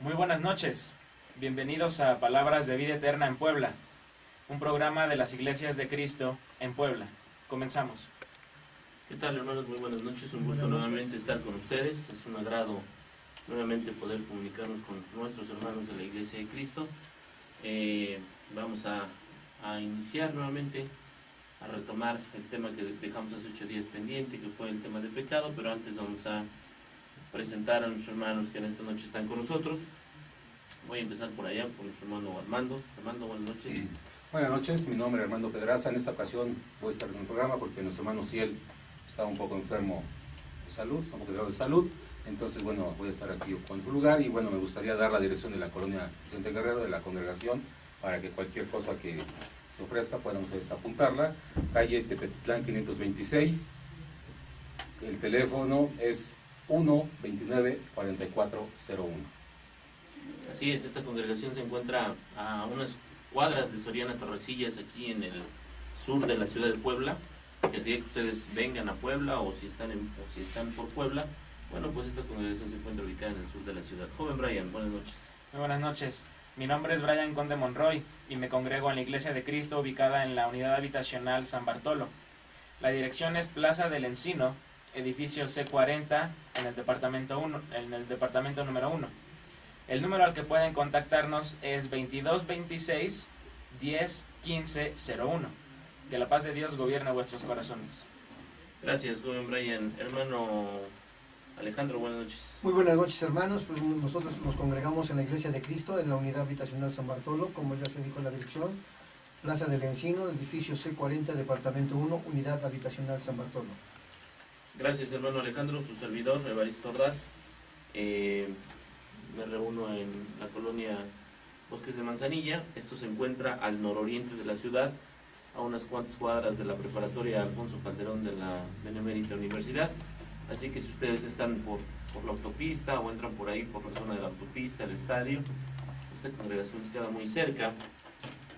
Muy buenas noches, bienvenidos a Palabras de Vida Eterna en Puebla, un programa de las Iglesias de Cristo en Puebla. Comenzamos. ¿Qué tal, hermanos? Muy buenas noches, un gusto nuevamente estar con ustedes. Es un agrado nuevamente poder comunicarnos con nuestros hermanos de la Iglesia de Cristo. Vamos a iniciar nuevamente, a retomar el tema que dejamos hace 8 días pendiente, que fue el tema de pecado, pero antes vamos a presentar a nuestros hermanos que en esta noche están con nosotros. Voy a empezar por allá, con nuestro hermano Armando. Armando, buenas noches. Buenas noches, mi nombre es Armando Pedraza. En esta ocasión voy a estar en el programa porque nuestro hermano Ciel está un poco enfermo de salud, está un poco grave de salud. Entonces, bueno, voy a estar aquí con su lugar y bueno, me gustaría dar la dirección de la colonia Vicente Guerrero, de la congregación, para que cualquier cosa que se ofrezca puedan ustedes apuntarla. Calle Tepetitlán 526, el teléfono es 1-29-4401. Así es, esta congregación se encuentra a unas cuadras de Soriana Torrecillas, aquí en el sur de la ciudad de Puebla. El día que ustedes vengan a Puebla o si están por Puebla, bueno, pues esta congregación se encuentra ubicada en el sur de la ciudad. Joven Brian, buenas noches. Muy buenas noches, mi nombre es Brian Conde Monroy y me congrego en la Iglesia de Cristo ubicada en la unidad habitacional San Bartolo. La dirección es Plaza del Encino, edificio C40 en el departamento número 1. El número al que pueden contactarnos es 2226 10 15 01. Que la paz de Dios gobierne vuestros corazones. Gracias, joven Brian. Hermano Alejandro, buenas noches. Muy buenas noches, hermanos. Pues nosotros nos congregamos en la Iglesia de Cristo, en la unidad habitacional San Bartolo, como ya se dijo en la dirección, Plaza del Encino, edificio C40, departamento 1, unidad habitacional San Bartolo. Gracias, hermano Alejandro, su servidor, Evaristo Ordaz. Me reúno en la colonia Bosques de Manzanilla. Esto se encuentra al nororiente de la ciudad, a unas cuantas cuadras de la preparatoria Alfonso Calderón de la Benemérita Universidad. Así que si ustedes están por la autopista o entran por ahí por la zona de la autopista, el estadio, esta congregación les queda muy cerca.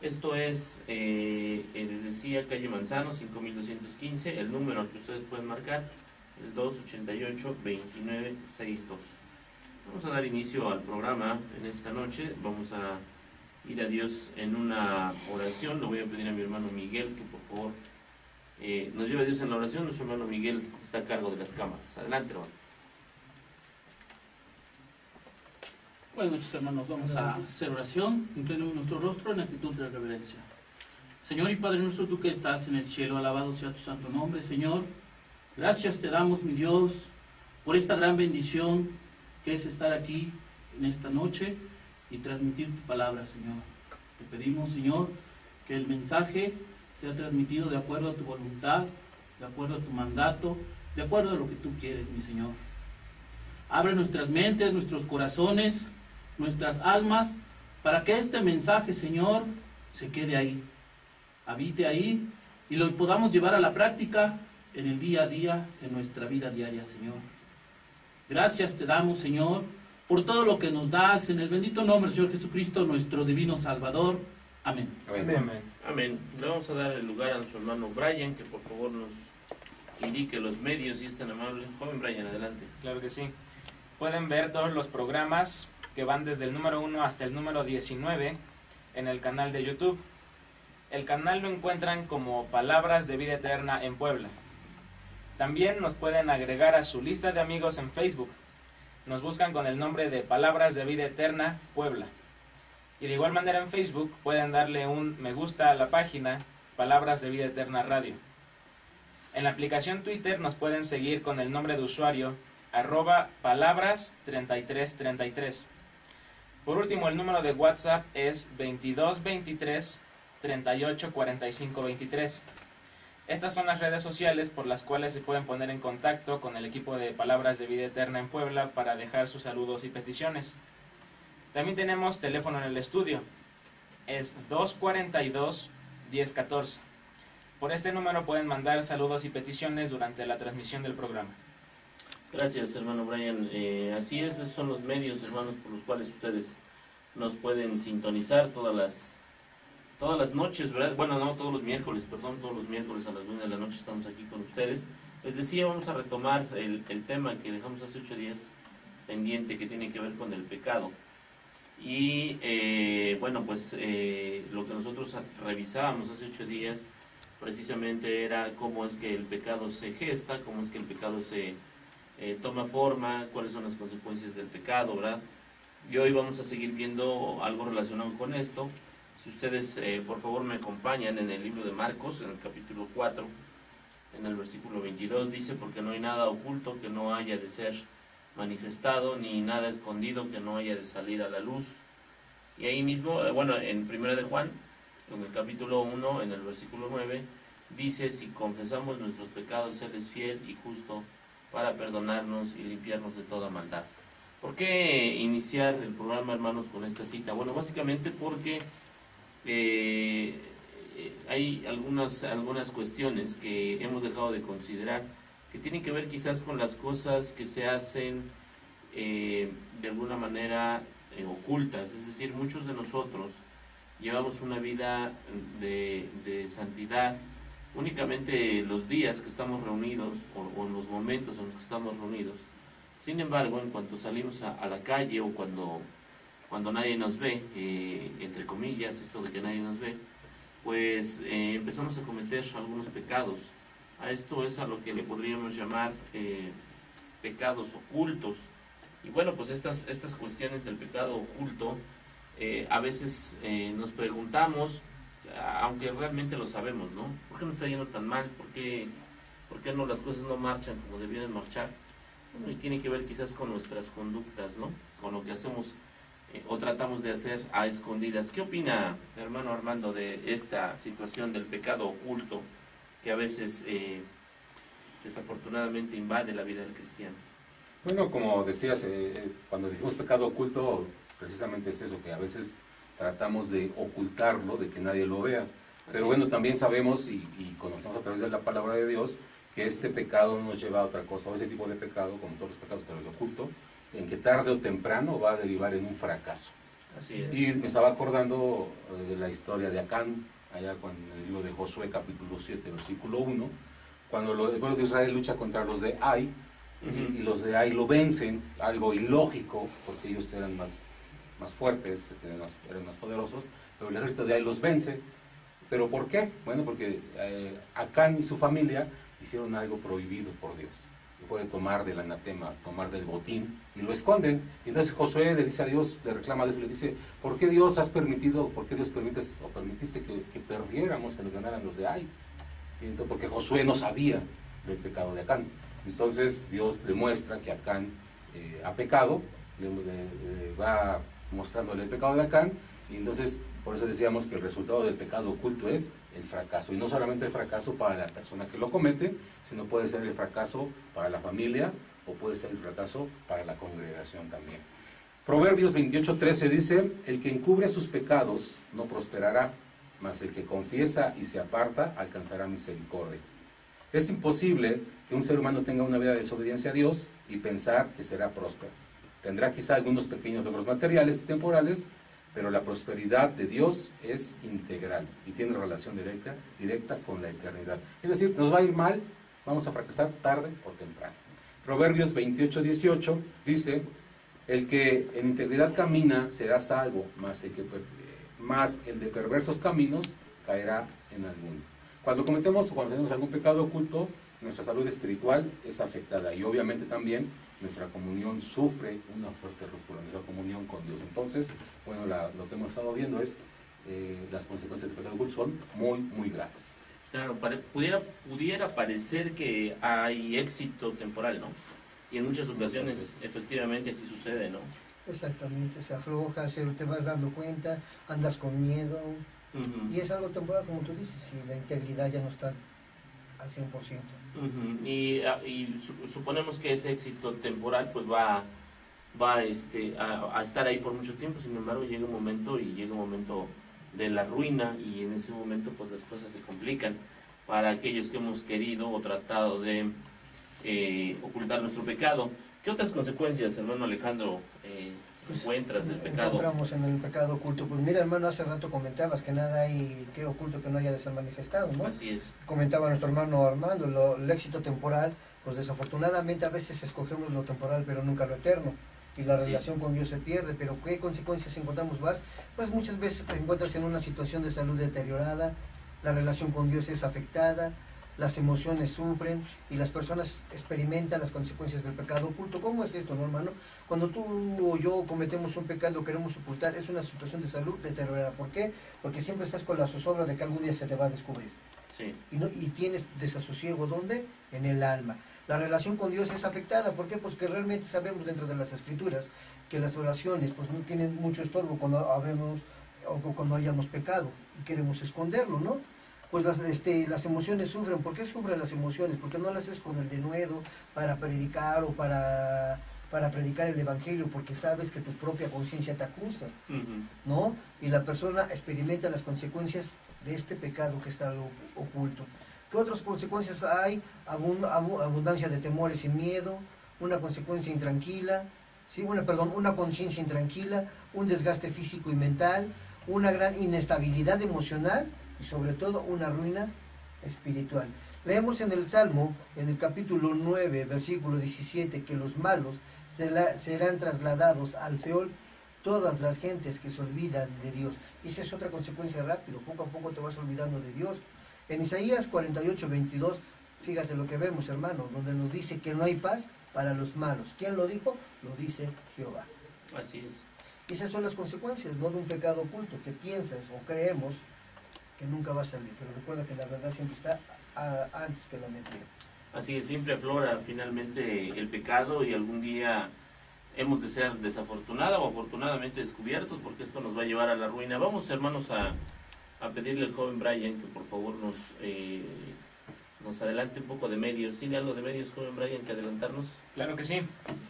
Esto es, les decía, calle Manzano, 5215, el número al que ustedes pueden marcar, el 288-2962. Vamos a dar inicio al programa en esta noche. Vamos a ir a Dios en una oración. Le voy a pedir a mi hermano Miguel que por favor nos lleve a Dios en la oración. Nuestro hermano Miguel está a cargo de las cámaras. Adelante, hermano. Buenas noches, hermanos. Vamos a hacer oración. Inclinemos nuestro rostro en actitud de reverencia. Señor y Padre nuestro, tú que estás en el cielo, alabado sea tu santo nombre. Señor, gracias te damos, mi Dios, por esta gran bendición que es estar aquí en esta noche y transmitir tu palabra, Señor. Te pedimos, Señor, que el mensaje sea transmitido de acuerdo a tu voluntad, de acuerdo a tu mandato, de acuerdo a lo que tú quieres, mi Señor. Abre nuestras mentes, nuestros corazones, nuestras almas, para que este mensaje, Señor, se quede ahí, habite ahí y lo podamos llevar a la práctica en el día a día, en nuestra vida diaria, Señor. Gracias te damos, Señor, por todo lo que nos das, en el bendito nombre del Señor Jesucristo, nuestro divino Salvador. Amén. Amén. Amén. Le vamos a dar el lugar a nuestro hermano Brian, que por favor nos indique los medios, si es tan amable. Joven Brian, adelante. Claro que sí. Pueden ver todos los programas que van desde el número 1 hasta el número 19 en el canal de YouTube. El canal lo encuentran como Palabras de Vida Eterna en Puebla. También nos pueden agregar a su lista de amigos en Facebook. Nos buscan con el nombre de Palabras de Vida Eterna Puebla. Y de igual manera en Facebook pueden darle un me gusta a la página Palabras de Vida Eterna Radio. En la aplicación Twitter nos pueden seguir con el nombre de usuario @palabras3333. Por último, el número de WhatsApp es 2223 38 45 23. Estas son las redes sociales por las cuales se pueden poner en contacto con el equipo de Palabras de Vida Eterna en Puebla para dejar sus saludos y peticiones. También tenemos teléfono en el estudio, es 242-1014. Por este número pueden mandar saludos y peticiones durante la transmisión del programa. Gracias, hermano Brian. Así es, esos son los medios, hermanos, por los cuales ustedes nos pueden sintonizar todas las noches, ¿verdad? Bueno, no, todos los miércoles a las 9 de la noche estamos aquí con ustedes. Les decía, vamos a retomar el tema que dejamos hace 8 días pendiente, que tiene que ver con el pecado. Y bueno, pues lo que nosotros revisábamos hace 8 días precisamente era cómo es que el pecado se gesta, cómo es que el pecado se toma forma, cuáles son las consecuencias del pecado, ¿verdad? Y hoy vamos a seguir viendo algo relacionado con esto. Si ustedes por favor me acompañan en el libro de Marcos, en el capítulo 4, en el versículo 22, dice: porque no hay nada oculto que no haya de ser manifestado, ni nada escondido que no haya de salir a la luz. Y ahí mismo, bueno, en 1 de Juan, en el capítulo 1, en el versículo 9, dice: si confesamos nuestros pecados, Él es fiel y justo para perdonarnos y limpiarnos de toda maldad. ¿Por qué iniciar el programa, hermanos, con esta cita? Bueno, básicamente porque hay algunas cuestiones que hemos dejado de considerar, que tienen que ver quizás con las cosas que se hacen de alguna manera ocultas. Es decir, muchos de nosotros llevamos una vida de santidad únicamente los días que estamos reunidos o en los momentos en los que estamos reunidos. Sin embargo, en cuanto salimos a la calle o cuando nadie nos ve, entre comillas, esto de que nadie nos ve, pues empezamos a cometer algunos pecados. A esto es a lo que le podríamos llamar pecados ocultos. Y bueno, pues estas cuestiones del pecado oculto, a veces nos preguntamos, aunque realmente lo sabemos, ¿no? ¿Por qué nos está yendo tan mal? ¿Por qué no, las cosas no marchan como debieran marchar? Bueno, y tiene que ver quizás con nuestras conductas, ¿no? Con lo que hacemos o tratamos de hacer a escondidas. ¿Qué opina, hermano Armando, de esta situación del pecado oculto que a veces desafortunadamente invade la vida del cristiano? Bueno, como decías, cuando decimos pecado oculto, precisamente es eso, que a veces tratamos de ocultarlo, de que nadie lo vea. Pero bueno, también sabemos y conocemos a través de la palabra de Dios que este pecado nos lleva a otra cosa, o ese tipo de pecado, como todos los pecados, pero el oculto, en que tarde o temprano va a derivar en un fracaso. Así es. Y me estaba acordando de la historia de Acán, allá cuando en el libro de Josué, capítulo 7, versículo 1, cuando el pueblo de Israel lucha contra los de Ai, y los de Ai lo vencen, algo ilógico, porque ellos eran más fuertes, eran más poderosos, pero el ejército de Ai los vence. ¿Pero por qué? Bueno, porque Acán y su familia hicieron algo prohibido por Dios. Fue tomar del anatema, tomar del botín, y lo esconden. Y entonces Josué le dice a Dios, le reclama a Dios, le dice: ¿por qué Dios permitiste que perdiéramos, que nos ganaran los de Ai? Y entonces, porque Josué no sabía del pecado de Acán. Entonces Dios le muestra que Acán ha pecado, le va mostrándole el pecado de Acán, y entonces por eso decíamos que el resultado del pecado oculto es el fracaso, y no solamente el fracaso para la persona que lo comete, sino puede ser el fracaso para la familia, o puede ser el fracaso para la congregación también. Proverbios 28:13 dice: el que encubre sus pecados no prosperará, mas el que confiesa y se aparta alcanzará misericordia. Es imposible que un ser humano tenga una vida de desobediencia a Dios y pensar que será próspero. Tendrá quizá algunos pequeños logros materiales y temporales, pero la prosperidad de Dios es integral y tiene relación directa con la eternidad. Es decir, nos va a ir mal, vamos a fracasar tarde o temprano. Proverbios 28:18 dice: el que en integridad camina será salvo, mas el de perversos caminos caerá en alguno. Cuando cometemos o cuando tenemos algún pecado oculto, nuestra salud espiritual es afectada, y obviamente también nuestra comunión sufre una fuerte ruptura, nuestra comunión con Dios. Entonces, bueno, lo que hemos estado viendo es las consecuencias del pecado oculto son muy, muy graves. Claro, pudiera parecer que hay éxito temporal, ¿no? Y en muchas ocasiones efectivamente así sucede, ¿no? Exactamente, se afloja, te vas dando cuenta, andas con miedo, y es algo temporal, como tú dices, y la integridad ya no está al 100%. Y suponemos que ese éxito temporal pues va a estar ahí por mucho tiempo. Sin embargo, llega un momento de la ruina, y en ese momento pues las cosas se complican para aquellos que hemos querido o tratado de ocultar nuestro pecado. ¿Qué otras consecuencias, hermano Alejandro, encuentras del pecado? Encontramos en el pecado oculto. Pues mira, hermano, hace rato comentabas que nada hay que oculto que no haya de ser manifestado, ¿no? Así es. Comentaba nuestro hermano Armando, el éxito temporal, pues desafortunadamente a veces escogemos lo temporal pero nunca lo eterno. y la Sí. relación con Dios se pierde. Pero ¿qué consecuencias encontramos más? Pues muchas veces te encuentras en una situación de salud deteriorada, la relación con Dios es afectada, las emociones sufren y las personas experimentan las consecuencias del pecado oculto. ¿Cómo es esto, no, hermano? Cuando tú o yo cometemos un pecado, queremos ocultar, es una situación de salud deteriorada. ¿Por qué? Porque siempre estás con la zozobra de que algún día se te va a descubrir. Sí. Y tienes desasosiego, ¿dónde? En el alma. La relación con Dios es afectada. ¿Por qué? Pues que realmente sabemos dentro de las Escrituras que las oraciones pues no tienen mucho estorbo cuando habemos o cuando hayamos pecado y queremos esconderlo, ¿no? Pues las emociones sufren. ¿Por qué sufren las emociones? Porque no las haces con el denuedo para predicar o para predicar el Evangelio, porque sabes que tu propia conciencia te acusa, ¿no? Y la persona experimenta las consecuencias de este pecado que está oculto. ¿Qué otras consecuencias hay? Abundancia de temores y miedo, una consecuencia intranquila, ¿sí? Una conciencia intranquila, un desgaste físico y mental, una gran inestabilidad emocional y sobre todo una ruina espiritual. Leemos en el Salmo, en el capítulo 9, versículo 17, que los malos serán trasladados al Seol, todas las gentes que se olvidan de Dios. Y esa es otra consecuencia rápido, poco a poco te vas olvidando de Dios. En Isaías 48, 22, fíjate lo que vemos, hermano, donde nos dice que no hay paz para los malos. ¿Quién lo dijo? Lo dice Jehová. Así es. Y esas son las consecuencias, ¿no?, de un pecado oculto, que piensas o creemos que nunca va a salir. Pero recuerda que la verdad siempre está antes que la mentira. Así es, siempre aflora finalmente el pecado y algún día hemos de ser desafortunada o afortunadamente descubiertos, porque esto nos va a llevar a la ruina. Vamos, hermanos, a pedirle al joven Brian que por favor nos adelante un poco de medios. ¿Tiene algo de medios, joven Brian, que adelantarnos? Claro que sí.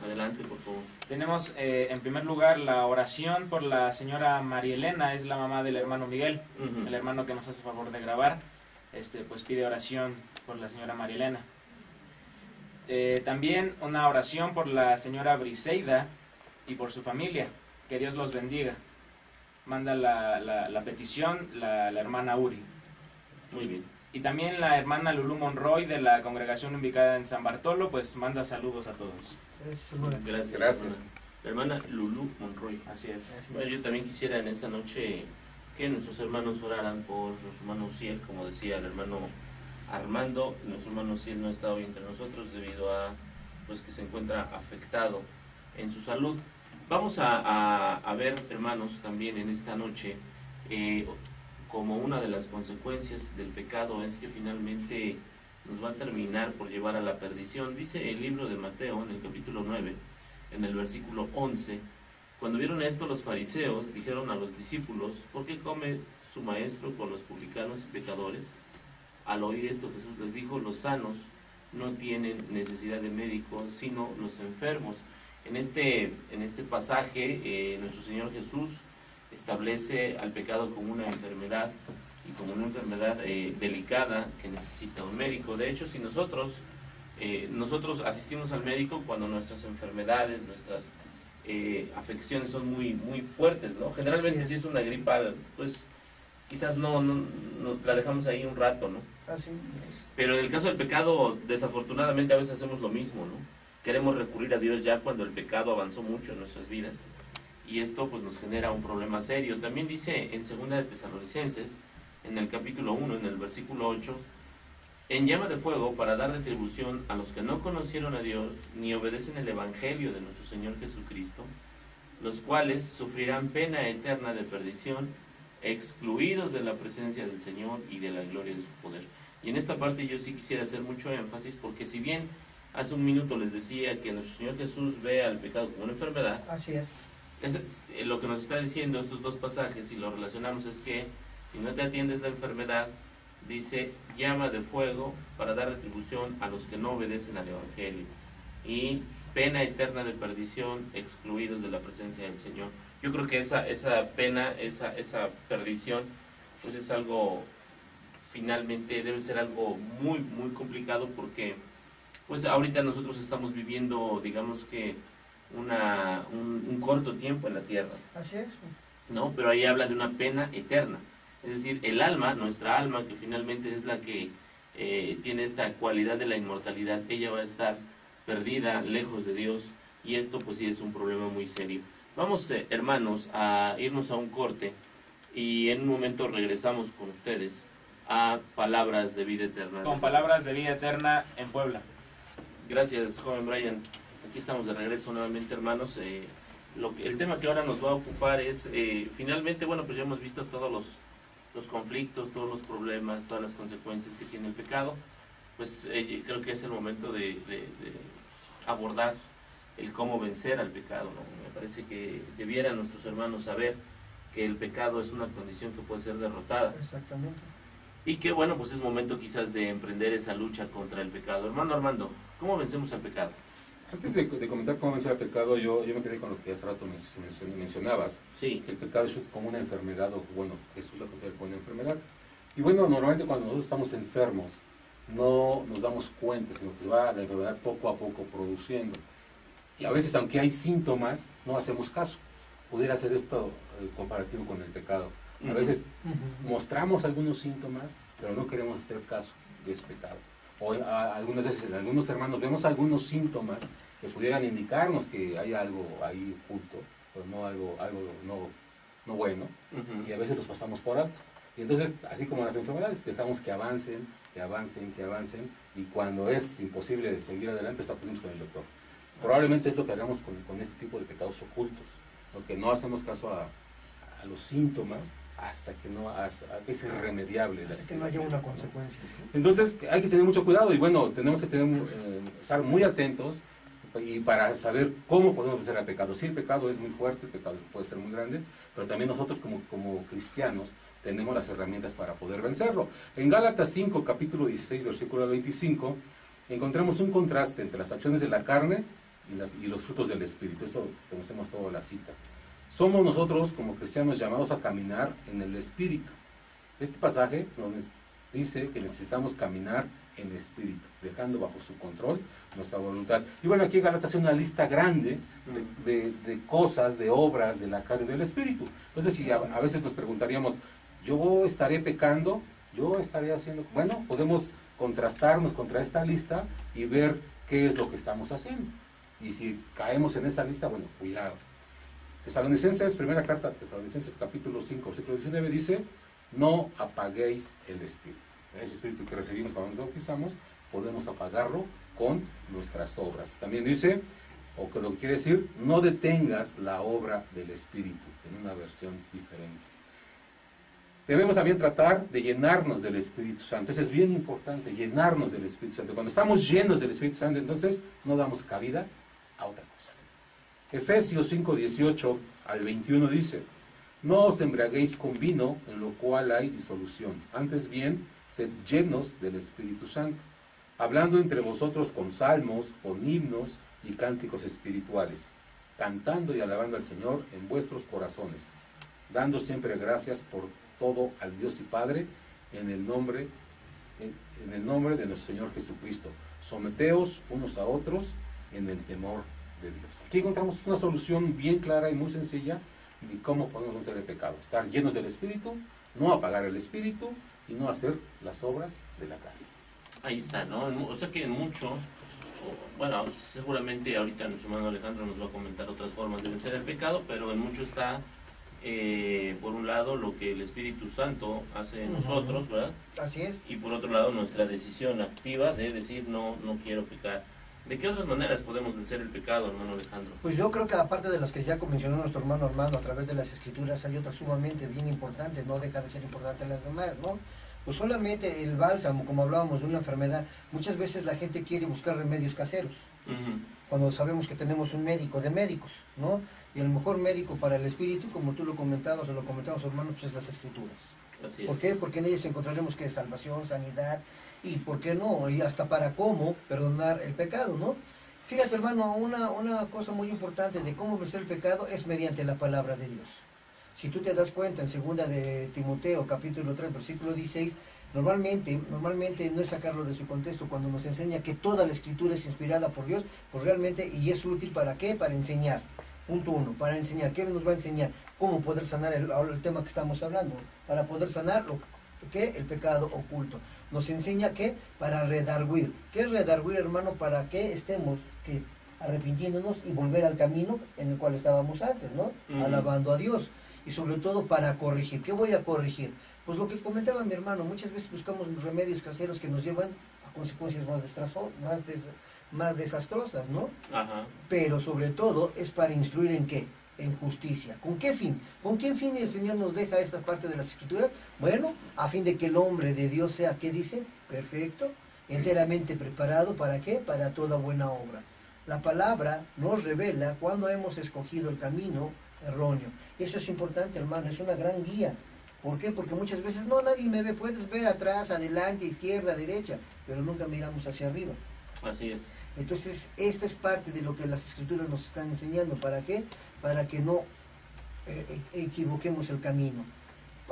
Adelante, por favor. Tenemos en primer lugar la oración por la señora María Elena, es la mamá del hermano Miguel, el hermano que nos hace favor de grabar, pues pide oración por la señora María Elena. También una oración por la señora Briseida y por su familia, que Dios los bendiga. Manda la petición la hermana Uri. Muy bien. Y también la hermana Lulú Monroy de la congregación ubicada en San Bartolo, pues manda saludos a todos. Gracias. Gracias. La hermana Lulú Monroy. Así es. Bueno, yo también quisiera en esta noche que nuestros hermanos oraran por nuestro hermano Ciel, como decía el hermano Armando. Nuestro hermano Ciel no está hoy entre nosotros debido a pues que se encuentra afectado en su salud. Vamos a ver, hermanos, también en esta noche como una de las consecuencias del pecado es que finalmente nos va a terminar por llevar a la perdición. Dice el libro de Mateo en el capítulo 9, en el versículo 11: cuando vieron esto los fariseos dijeron a los discípulos: ¿por qué come su maestro con los publicanos y pecadores? Al oír esto Jesús les dijo: los sanos no tienen necesidad de médicos, sino los enfermos. En este pasaje nuestro Señor Jesús establece al pecado como una enfermedad y como una enfermedad delicada que necesita un médico. De hecho, si nosotros asistimos al médico cuando nuestras enfermedades, nuestras afecciones son muy, muy fuertes, ¿no? Generalmente si es una gripa, pues quizás no la dejamos ahí un rato, ¿no? Así es. Pero en el caso del pecado, desafortunadamente a veces hacemos lo mismo, ¿no? Queremos recurrir a Dios ya cuando el pecado avanzó mucho en nuestras vidas. Y esto pues nos genera un problema serio. También dice en 2 de Tesalonicenses, en el capítulo 1, en el versículo 8: en llama de fuego para dar retribución a los que no conocieron a Dios ni obedecen el Evangelio de nuestro Señor Jesucristo, los cuales sufrirán pena eterna de perdición, excluidos de la presencia del Señor y de la gloria de su poder. Y en esta parte yo sí quisiera hacer mucho énfasis, porque si bien hace un minuto les decía que nuestro Señor Jesús ve al pecado como una enfermedad, Así es. lo que nos está diciendo estos dos pasajes, y lo relacionamos, es que si no te atiendes la enfermedad, dice llama de fuego para dar retribución a los que no obedecen al Evangelio, y pena eterna de perdición, excluidos de la presencia del Señor. Yo creo que esa pena, esa perdición, pues es algo, finalmente debe ser algo muy, muy complicado, porque pues ahorita nosotros estamos viviendo, digamos que un corto tiempo en la tierra, Así es. ¿no? Pero ahí habla de una pena eterna. Es decir, el alma, nuestra alma, que finalmente es la que tiene esta cualidad de la inmortalidad, ella va a estar perdida, lejos de Dios, y esto pues sí es un problema muy serio. Vamos, hermanos, a irnos a un corte y en un momento regresamos con ustedes a Palabras de Vida Eterna. Con Palabras de Vida Eterna en Puebla. Gracias, joven Brian. Aquí estamos de regreso nuevamente, hermanos. El tema que ahora nos va a ocupar es, finalmente, bueno, pues ya hemos visto todos los conflictos, todos los problemas, todas las consecuencias que tiene el pecado. Pues creo que es el momento de abordar el cómo vencer al pecado, ¿no? Me parece que debieran nuestros hermanos saber que el pecado es una condición que puede ser derrotada. Exactamente. Y que, bueno, pues es momento quizás de emprender esa lucha contra el pecado. Hermano Armando, ¿cómo vencemos al pecado? Antes de comentar cómo vencer el pecado, yo me quedé con lo que hace rato mencionabas, Sí. que el pecado es como una enfermedad, o bueno, Jesús lo considera como una enfermedad. Y bueno, normalmente cuando nosotros estamos enfermos, no nos damos cuenta, sino que va la enfermedad poco a poco produciendo. Y a veces, aunque hay síntomas, no hacemos caso. Pudiera ser esto comparativo con el pecado. A veces mostramos algunos síntomas, pero no queremos hacer caso de ese pecado. O algunas veces en algunos hermanos vemos algunos síntomas que pudieran indicarnos que hay algo ahí oculto, pero no algo no bueno, y a veces los pasamos por alto. Y entonces, así como las enfermedades, dejamos que avancen, y cuando es imposible seguir adelante, acudimos con el doctor. Probablemente es lo que hagamos con este tipo de pecados ocultos, lo que no hacemos caso a los síntomas hasta que es irremediable. Hasta que no haya una consecuencia. Entonces hay que tener mucho cuidado y bueno, tenemos que estar muy atentos y para saber cómo podemos vencer al pecado. Sí, el pecado es muy fuerte, el pecado puede ser muy grande, pero también nosotros como cristianos tenemos las herramientas para poder vencerlo. En Gálatas 5, capítulo 16, versículo 25, encontramos un contraste entre las acciones de la carne y los frutos del Espíritu. Eso conocemos toda la cita. Somos nosotros como cristianos llamados a caminar en el Espíritu. Este pasaje nos dice que necesitamos caminar en Espíritu, dejando bajo su control nuestra voluntad. Y bueno, aquí Gálatas hace una lista grande de cosas, de obras de la carne y del Espíritu. Entonces, si a veces nos preguntaríamos, ¿yo estaré pecando? ¿Yo estaré haciendo? Bueno, podemos contrastarnos contra esta lista y ver qué es lo que estamos haciendo. Y si caemos en esa lista, bueno, cuidado. Tesalonicenses, primera carta, Tesalonicenses capítulo 5, versículo 19 dice, no apaguéis el Espíritu. Ese Espíritu que recibimos cuando nos bautizamos, podemos apagarlo con nuestras obras. También dice, o que lo que quiere decir, no detengas la obra del Espíritu, en una versión diferente. Debemos también tratar de llenarnos del Espíritu Santo. Eso es bien importante, llenarnos del Espíritu Santo. Cuando estamos llenos del Espíritu Santo, entonces no damos cabida a otra cosa. Efesios 5, 18 al 21 dice, no os embriaguéis con vino, en lo cual hay disolución. Antes bien, sed llenos del Espíritu Santo, hablando entre vosotros con salmos, con himnos y cánticos espirituales, cantando y alabando al Señor en vuestros corazones, dando siempre gracias por todo al Dios y Padre, en el nombre de nuestro Señor Jesucristo. Someteos unos a otros en el temor de Dios. Aquí encontramos una solución bien clara y muy sencilla de cómo podemos vencer el pecado. Estar llenos del Espíritu, no apagar el Espíritu y no hacer las obras de la carne. Ahí está, ¿no? O sea que en mucho, bueno, seguramente ahorita nuestro hermano Alejandro nos va a comentar otras formas de vencer el pecado, pero en mucho está, por un lado, lo que el Espíritu Santo hace en nosotros, ¿verdad? Así es. Y por otro lado, nuestra decisión activa de decir, no quiero pecar. ¿De qué otras maneras podemos vencer el pecado, hermano Alejandro? Pues yo creo que aparte de las que ya mencionó nuestro hermano Armando a través de las Escrituras, hay otras sumamente bien importantes, no deja de ser importante las demás, ¿no? Pues solamente el bálsamo, como hablábamos de una enfermedad, muchas veces la gente quiere buscar remedios caseros, cuando sabemos que tenemos un médico de médicos, ¿no? Y el mejor médico para el espíritu, como tú lo comentabas o lo comentamos, hermano, pues es las Escrituras. Así es. ¿Por qué? Porque en ellas encontraremos que salvación, sanidad, y por qué no, y hasta para cómo perdonar el pecado, ¿no? Fíjate, hermano, una cosa muy importante de cómo vencer el pecado es mediante la palabra de Dios. Si tú te das cuenta en segunda de Timoteo, capítulo 3, versículo 16, normalmente no es sacarlo de su contexto cuando nos enseña que toda la Escritura es inspirada por Dios, pues realmente, y es útil ¿para qué? Para enseñar. Punto 1, para enseñar. ¿Qué nos va a enseñar? Cómo poder sanar el tema que estamos hablando. Para poder sanar el pecado oculto. Nos enseña que para redarguir. ¿Qué es redarguir, hermano? Para que estemos arrepintiéndonos y volver al camino en el cual estábamos antes, ¿no? Alabando a Dios. Y sobre todo para corregir. ¿Qué voy a corregir? Pues lo que comentaba mi hermano, muchas veces buscamos remedios caseros que nos llevan a consecuencias más desastrosas, ¿no? Ajá. Pero sobre todo es para instruir en qué, en justicia. ¿Con qué fin? ¿Con qué fin el Señor nos deja esta parte de las Escrituras? Bueno, a fin de que el hombre de Dios sea, ¿qué dice? Perfecto, enteramente preparado, ¿para qué? Para toda buena obra. La palabra nos revela cuando hemos escogido el camino erróneo. Eso es importante, hermano, es una gran guía. ¿Por qué? Porque muchas veces, no, nadie me ve, puedes ver atrás, adelante, izquierda, derecha, pero nunca miramos hacia arriba. Así es. Entonces, esto es parte de lo que las Escrituras nos están enseñando. ¿Para qué? Para que no equivoquemos el camino.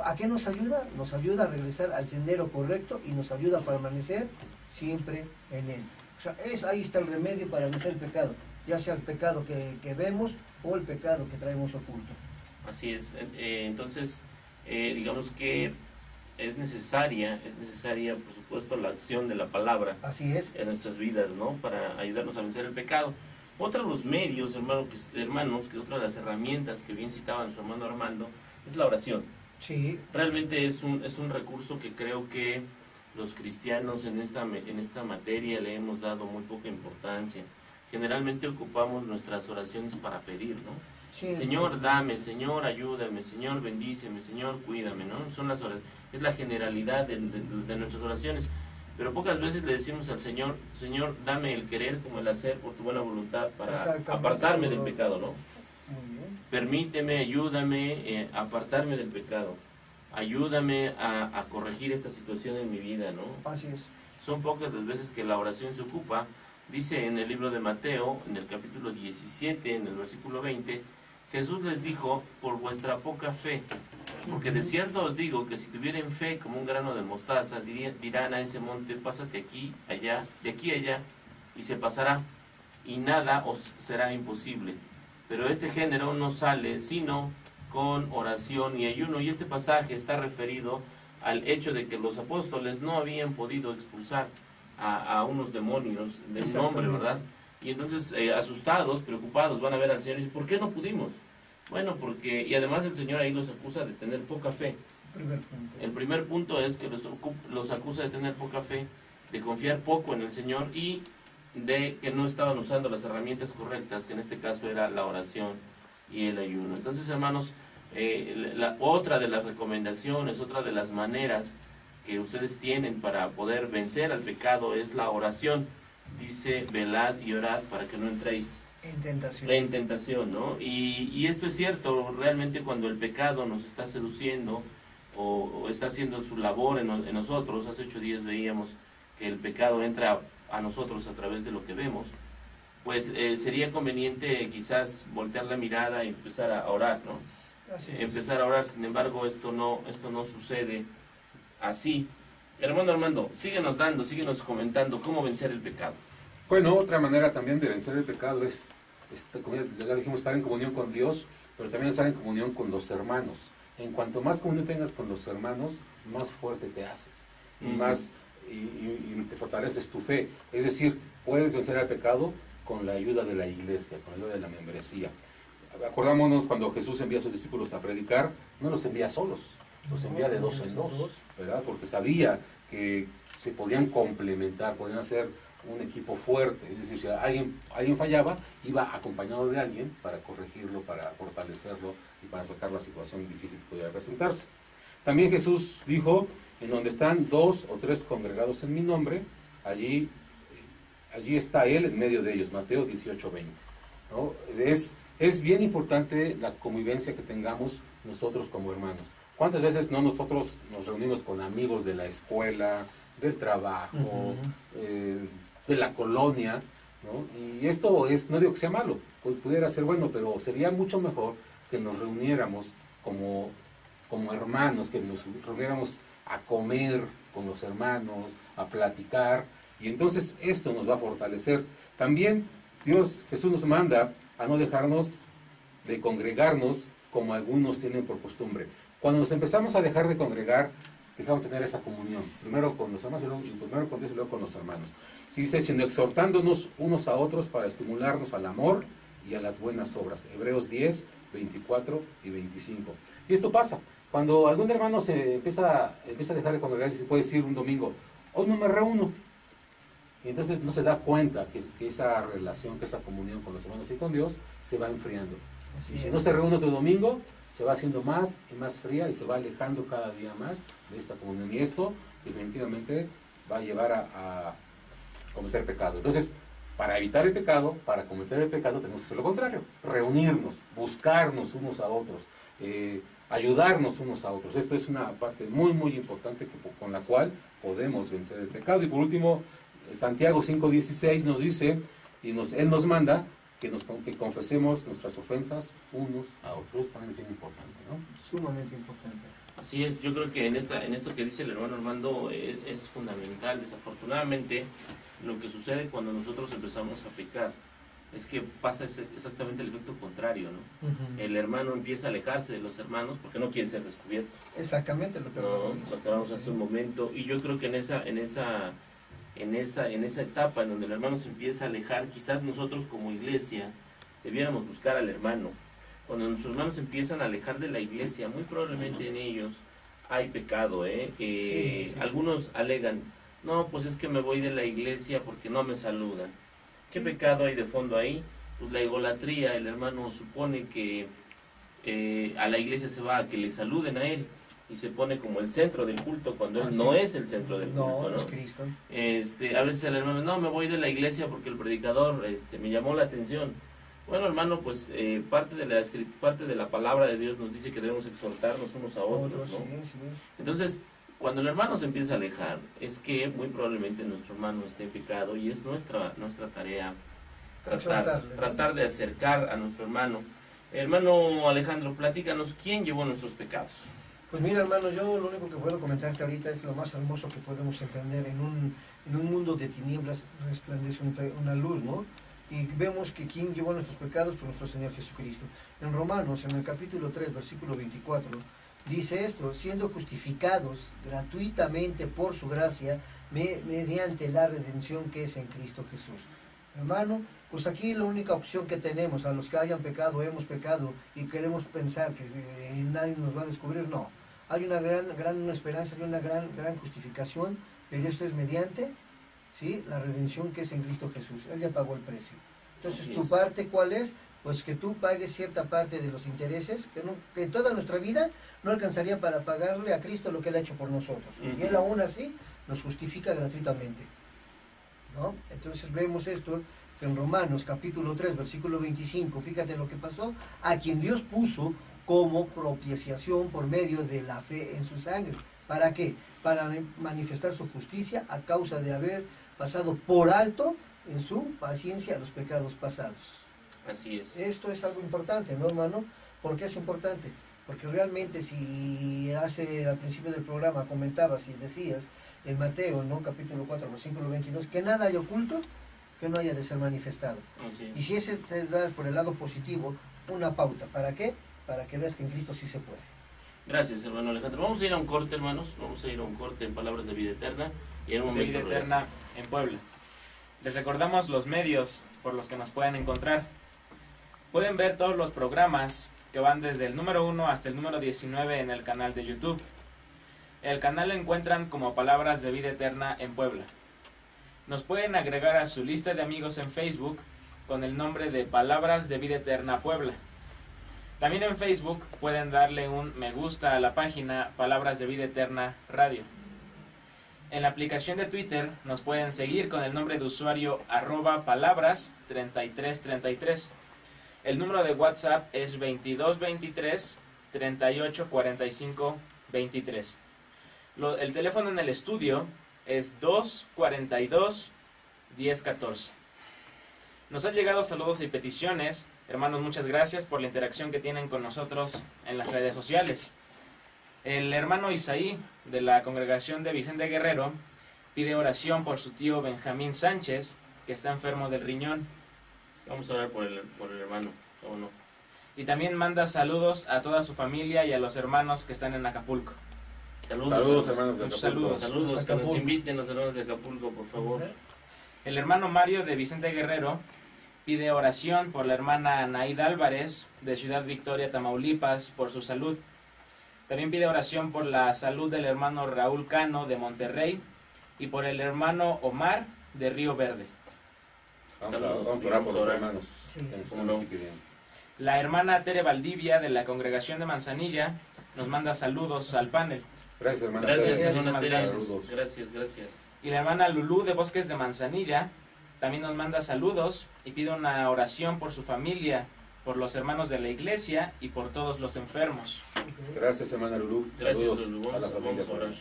¿A qué nos ayuda? Nos ayuda a regresar al sendero correcto y nos ayuda a permanecer siempre en él. O sea, ahí está el remedio para vencer el pecado, ya sea el pecado que vemos o el pecado que traemos oculto. Así es. Entonces, digamos que es necesaria, por supuesto, la acción de la palabra. Así es. En nuestras vidas, ¿no? Para ayudarnos a vencer el pecado. Otro de los medios, hermanos, que otra de las herramientas que bien citaba su hermano Armando, es la oración. Sí. Realmente es un recurso que creo que los cristianos en esta materia le hemos dado muy poca importancia. Generalmente ocupamos nuestras oraciones para pedir, ¿no? Sí. Señor, dame, Señor, ayúdame, Señor, bendíceme, Señor, cuídame, ¿no? Son las oraciones, es la generalidad de nuestras oraciones. Pero pocas veces le decimos al Señor, Señor, dame el querer como el hacer por tu buena voluntad para apartarme del pecado, ¿no? Muy bien. Permíteme, ayúdame a apartarme del pecado. Ayúdame a corregir esta situación en mi vida, ¿no? Así es. Son pocas las veces que la oración se ocupa. Dice en el libro de Mateo, en el capítulo 17, en el versículo 20, Jesús les dijo, por vuestra poca fe, porque de cierto os digo que si tuvieren fe como un grano de mostaza, dirán a ese monte, pásate aquí, allá, de aquí a allá, y se pasará, y nada os será imposible. Pero este género no sale sino con oración y ayuno, y este pasaje está referido al hecho de que los apóstoles no habían podido expulsar a unos demonios de un hombre, ¿verdad? Y entonces, asustados, preocupados, van a ver al Señor y dicen, ¿por qué no pudimos? Bueno, y además el Señor ahí los acusa de tener poca fe. El primer punto es que los acusa de tener poca fe, de confiar poco en el Señor y de que no estaban usando las herramientas correctas, que en este caso era la oración y el ayuno. Entonces, hermanos, otra de las recomendaciones, otra de las maneras que ustedes tienen para poder vencer al pecado es la oración. Dice, velad y orad para que no entréis en tentación, ¿no? Y esto es cierto, realmente cuando el pecado nos está seduciendo o está haciendo su labor en nosotros, hace 8 días veíamos que el pecado entra a nosotros a través de lo que vemos, pues sería conveniente quizás voltear la mirada y empezar a orar, ¿no? Empezar a orar. Sin embargo, esto no sucede así. Hermano Armando, síguenos comentando cómo vencer el pecado. Bueno, otra manera también de vencer el pecado es, como ya dijimos, estar en comunión con Dios, pero también estar en comunión con los hermanos. En cuanto más comunión tengas con los hermanos, más fuerte te haces, y te fortaleces tu fe. Es decir, puedes vencer el pecado con la ayuda de la iglesia, con la ayuda de la membresía. Acordámonos cuando Jesús envía a sus discípulos a predicar, no los envía solos, los envía de 2 en 2, ¿verdad? Porque sabía que se podían complementar, podían hacer un equipo fuerte. Es decir, si alguien fallaba, iba acompañado de alguien para corregirlo, para fortalecerlo y para sacar la situación difícil que pudiera presentarse. También Jesús dijo, en donde están 2 o 3 congregados en mi nombre, allí está Él en medio de ellos. Mateo 18:20, ¿no? Es bien importante la convivencia que tengamos nosotros como hermanos. ¿Cuántas veces no nosotros nos reunimos con amigos de la escuela, del trabajo, de la colonia, ¿no? Y esto no digo que sea malo, pudiera ser bueno, pero sería mucho mejor que nos reuniéramos como hermanos, que nos reuniéramos a comer con los hermanos, a platicar, y entonces esto nos va a fortalecer. También Jesús nos manda a no dejarnos de congregarnos como algunos tienen por costumbre. Cuando nos empezamos a dejar de congregar, dejamos de tener esa comunión, primero con los hermanos, primero con Dios y luego con los hermanos. Sí, dice, sino exhortándonos unos a otros para estimularnos al amor y a las buenas obras. Hebreos 10, 24 y 25. Y esto pasa, cuando algún hermano se empieza a dejar de congregar, se puede decir un domingo, hoy no me reúno. Y entonces no se da cuenta que esa relación, que esa comunión con los hermanos y con Dios se va enfriando. Y si no se reúne otro domingo, se va haciendo más y más fría y se va alejando cada día más de esta comunión. Y esto definitivamente va a llevar a cometer pecado. Entonces, para evitar el pecado, para cometer el pecado, tenemos que hacer lo contrario. Reunirnos, buscarnos unos a otros, ayudarnos unos a otros. Esto es una parte muy, muy importante con la cual podemos vencer el pecado. Y por último, Santiago 5:16 nos dice, Él nos manda que confesemos nuestras ofensas unos a otros. También es muy importante, ¿no? Sumamente importante. Así es, yo creo que en esto que dice el hermano Armando es fundamental. Desafortunadamente, lo que sucede cuando nosotros empezamos a pecar es que pasa exactamente el efecto contrario, ¿no? Uh-huh. El hermano empieza a alejarse de los hermanos porque no quiere ser descubierto. Exactamente lo que hablamos hace un momento. Y yo creo que en esa etapa en donde el hermano se empieza a alejar, quizás nosotros como iglesia debiéramos buscar al hermano. Cuando nuestros hermanos empiezan a alejar de la iglesia, muy probablemente en ellos hay pecado, Algunos alegan, no, pues es que me voy de la iglesia porque no me saludan. ¿Qué pecado hay de fondo ahí? Pues la idolatría. El hermano supone que a la iglesia se va a que le saluden a él y se pone como el centro del culto cuando él no es el centro del culto, ¿no? Es Cristo. A veces el hermano, no, me voy de la iglesia porque el predicador me llamó la atención. Bueno, hermano, pues parte de la palabra de Dios nos dice que debemos exhortarnos unos a otros, ¿no? Sí. Entonces, cuando el hermano se empieza a alejar, es que muy probablemente nuestro hermano esté en pecado y es nuestra tarea tratar de acercar a nuestro hermano. Hermano Alejandro, platícanos, ¿quién llevó nuestros pecados? Pues mira, hermano, yo lo único que puedo comentarte ahorita es lo más hermoso que podemos entender. En un mundo de tinieblas resplandece una luz, ¿no? Y vemos que ¿quién llevó nuestros pecados? Pues nuestro Señor Jesucristo. En Romanos, en el capítulo 3, versículo 24, dice esto: siendo justificados gratuitamente por su gracia, mediante la redención que es en Cristo Jesús. Hermano, pues aquí la única opción que tenemos, a los que hayan pecado, hemos pecado, y queremos pensar que nadie nos va a descubrir, no. Hay una gran esperanza, hay una gran justificación, pero esto es mediante, ¿sí?, la redención que es en Cristo Jesús. Él ya pagó el precio. Entonces, ¿tu parte cuál es? Pues que tú pagues cierta parte de los intereses, que en toda nuestra vida no alcanzaría para pagarle a Cristo lo que Él ha hecho por nosotros. Y Él aún así nos justifica gratuitamente, ¿no? Entonces vemos esto, que en Romanos capítulo 3, versículo 25, fíjate lo que pasó: a quien Dios puso como propiciación por medio de la fe en su sangre. ¿Para qué? Para manifestar su justicia a causa de haber pasado por alto en su paciencia los pecados pasados. Así es. Esto es algo importante, ¿no, hermano? ¿Por qué es importante? Porque realmente, si al principio del programa comentabas y decías en Mateo, ¿no?, capítulo 4, versículo 22, que nada hay oculto que no haya de ser manifestado. Así es. Y si ese te da por el lado positivo una pauta, ¿para qué? Para que veas que en Cristo sí se puede. Gracias, hermano Alejandro. Vamos a ir a un corte, hermanos. Vamos a ir a un corte en Palabras de Vida Eterna. Y en un momento Vida Eterna en Puebla. Les recordamos los medios por los que nos pueden encontrar. Pueden ver todos los programas que van desde el número 1 hasta el número 19 en el canal de YouTube. El canal lo encuentran como Palabras de Vida Eterna en Puebla. Nos pueden agregar a su lista de amigos en Facebook con el nombre de Palabras de Vida Eterna Puebla. También en Facebook pueden darle un me gusta a la página Palabras de Vida Eterna Radio. En la aplicación de Twitter nos pueden seguir con el nombre de usuario @palabras3333. El número de WhatsApp es 2223 38 45 23. El teléfono en el estudio es 242 1014. Nos han llegado saludos y peticiones. Hermanos, muchas gracias por la interacción que tienen con nosotros en las redes sociales. El hermano Isaí, de la congregación de Vicente Guerrero, pide oración por su tío Benjamín Sánchez, que está enfermo del riñón. Vamos a orar por el hermano, ¿o no? Y también manda saludos a toda su familia y a los hermanos que están en Acapulco. Saludos, hermanos de Muchos Acapulco. Saludos, que nos Acapulco. inviten los hermanos de Acapulco, por favor. El hermano Mario de Vicente Guerrero pide oración por la hermana Naida Álvarez de Ciudad Victoria, Tamaulipas, por su salud. También pide oración por la salud del hermano Raúl Cano de Monterrey y por el hermano Omar de Río Verde. Vamos Saludos, a orar por los orar. hermanos. Sí. que nos ¿Cómo están no? aquí pidiendo. La hermana Tere Valdivia de la congregación de Manzanilla nos manda saludos al panel. Gracias, hermana. Gracias, Gracias. hermana Tere. Saludos. Gracias. Y la hermana Lulú de Bosques de Manzanilla también nos manda saludos y pide una oración por su familia, por los hermanos de la iglesia y por todos los enfermos. Gracias, hermana Lulú. Gracias, Saludos Lulú. a la familia. Vamos a orar.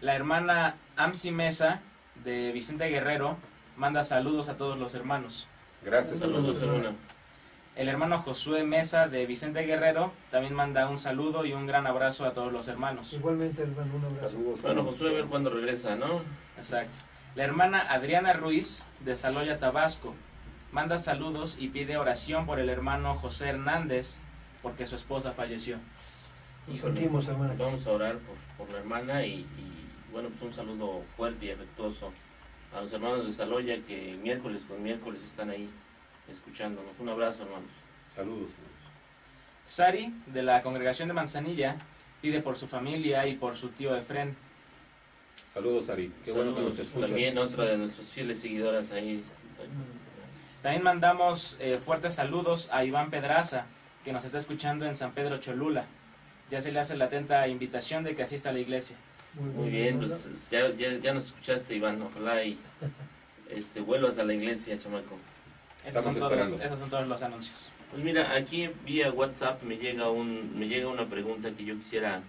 La hermana Amsi Mesa de Vicente Guerrero manda saludos a todos los hermanos. Gracias, Saludos, hermana. hermana. El hermano Josué Mesa de Vicente Guerrero también manda un saludo y un gran abrazo a todos los hermanos. Igualmente, hermano, un abrazo. Saludos. Bueno, Josué, a ver cuándo regresa, ¿no? Exacto. La hermana Adriana Ruiz de Saloya, Tabasco, manda saludos y pide oración por el hermano José Hernández porque su esposa falleció. Nos sentimos, hermana. Vamos a orar por la hermana y, bueno, pues un saludo fuerte y afectuoso a los hermanos de Saloya que miércoles con miércoles están ahí escuchándonos. Un abrazo, hermanos. Saludos. Sari de la congregación de Manzanilla pide por su familia y por su tío Efrén. Saludos, Ari. Qué bueno que nos escuchas. También otra de nuestras fieles seguidoras ahí. También mandamos fuertes saludos a Iván Pedraza, que nos está escuchando en San Pedro Cholula. Ya se le hace la atenta invitación de que asista a la iglesia. Muy bien, pues ya nos escuchaste, Iván. Ojalá y vuelvas a la iglesia, chamaco. Estamos esperando. Esos son todos los anuncios. Pues mira, aquí vía WhatsApp me llega una pregunta que yo quisiera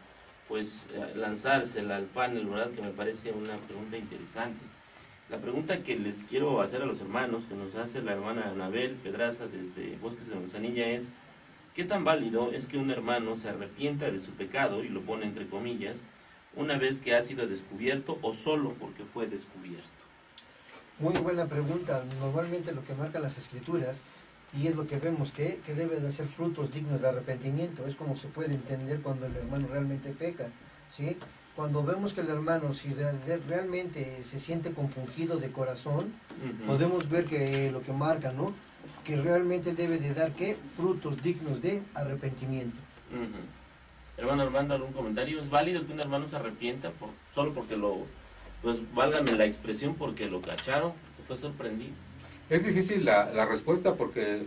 pues lanzársela al panel, ¿verdad? Que me parece una pregunta interesante. La pregunta que les quiero hacer a los hermanos, que nos hace la hermana Anabel Pedraza desde Bosques de Manzanilla, es ¿qué tan válido es que un hermano se arrepienta de su pecado, y lo pone entre comillas, una vez que ha sido descubierto o solo porque fue descubierto? Muy buena pregunta. Normalmente lo que marcan las escrituras, y es lo que vemos, que debe de ser frutos dignos de arrepentimiento. Es como se puede entender cuando el hermano realmente peca, ¿sí? Cuando vemos que el hermano, si realmente se siente compungido de corazón, podemos ver que lo que marca, ¿no? Que realmente debe de dar, ¿qué? Frutos dignos de arrepentimiento. Hermano Armando, ¿algún comentario? ¿Es válido que un hermano se arrepienta solo porque pues válgame la expresión, porque lo cacharon, que fue sorprendido? Es difícil la respuesta porque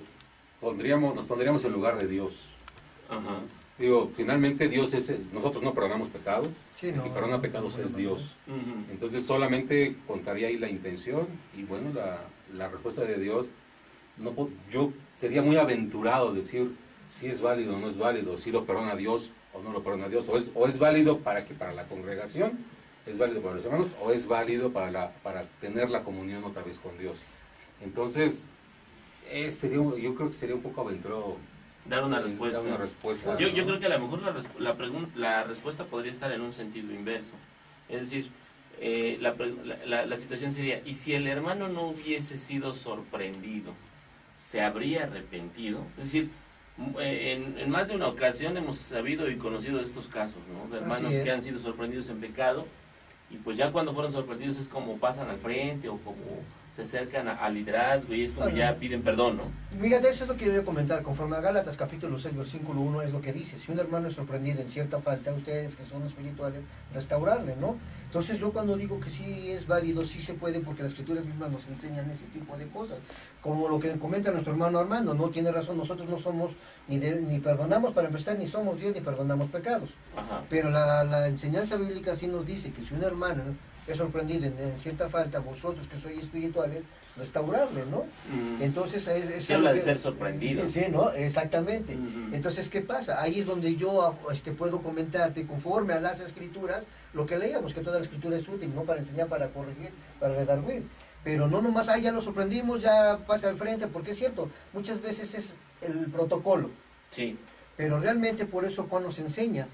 nos pondríamos en lugar de Dios. Ajá. Digo, finalmente Dios nosotros no perdonamos pecados, Sí, el que perdona pecados es Dios. Entonces solamente contaría ahí la intención y bueno, la respuesta de Dios, yo sería muy aventurado decir si es válido o no es válido, si lo perdona Dios o no lo perdona Dios, o es válido para la congregación, es válido para los hermanos, o es válido para tener la comunión otra vez con Dios. Entonces, yo creo que sería un poco aventurado Dar una respuesta. Yo creo que a lo mejor la respuesta podría estar en un sentido inverso. Es decir, la situación sería, ¿y si el hermano no hubiese sido sorprendido, se habría arrepentido? Es decir, en más de una ocasión hemos sabido y conocido estos casos, ¿no? De hermanos que han sido sorprendidos en pecado, y pues ya cuando fueron sorprendidos es como pasan al frente o como se acercan al liderazgo y es como ya piden perdón, ¿no? Fíjate, eso es lo que quería comentar. Conforme a Gálatas capítulo 6, versículo 1 es lo que dice: si un hermano es sorprendido en cierta falta, ustedes que son espirituales, restaurarle, ¿no? Entonces yo cuando digo que sí es válido, sí se puede, porque las escrituras mismas nos enseñan ese tipo de cosas. Como lo que comenta nuestro hermano Armando, no tiene razón, nosotros no somos, ni perdonamos para empezar, ni somos Dios, ni perdonamos pecados. Ajá. Pero la enseñanza bíblica sí nos dice que si un hermano es sorprendido en cierta falta, vosotros que sois espirituales, restaurarle, ¿no? Entonces es se habla de ser sorprendido. Sí, ¿no? Exactamente. Entonces, ¿qué pasa? Ahí es donde yo puedo comentarte, conforme a las escrituras, lo que leíamos, que toda la escritura es útil, ¿no? Para enseñar, para corregir, para redarguir. Pero no nomás, ya lo sorprendimos, ya pasa al frente, porque es cierto, muchas veces es el protocolo. Sí. Pero realmente por eso Juan nos enseña,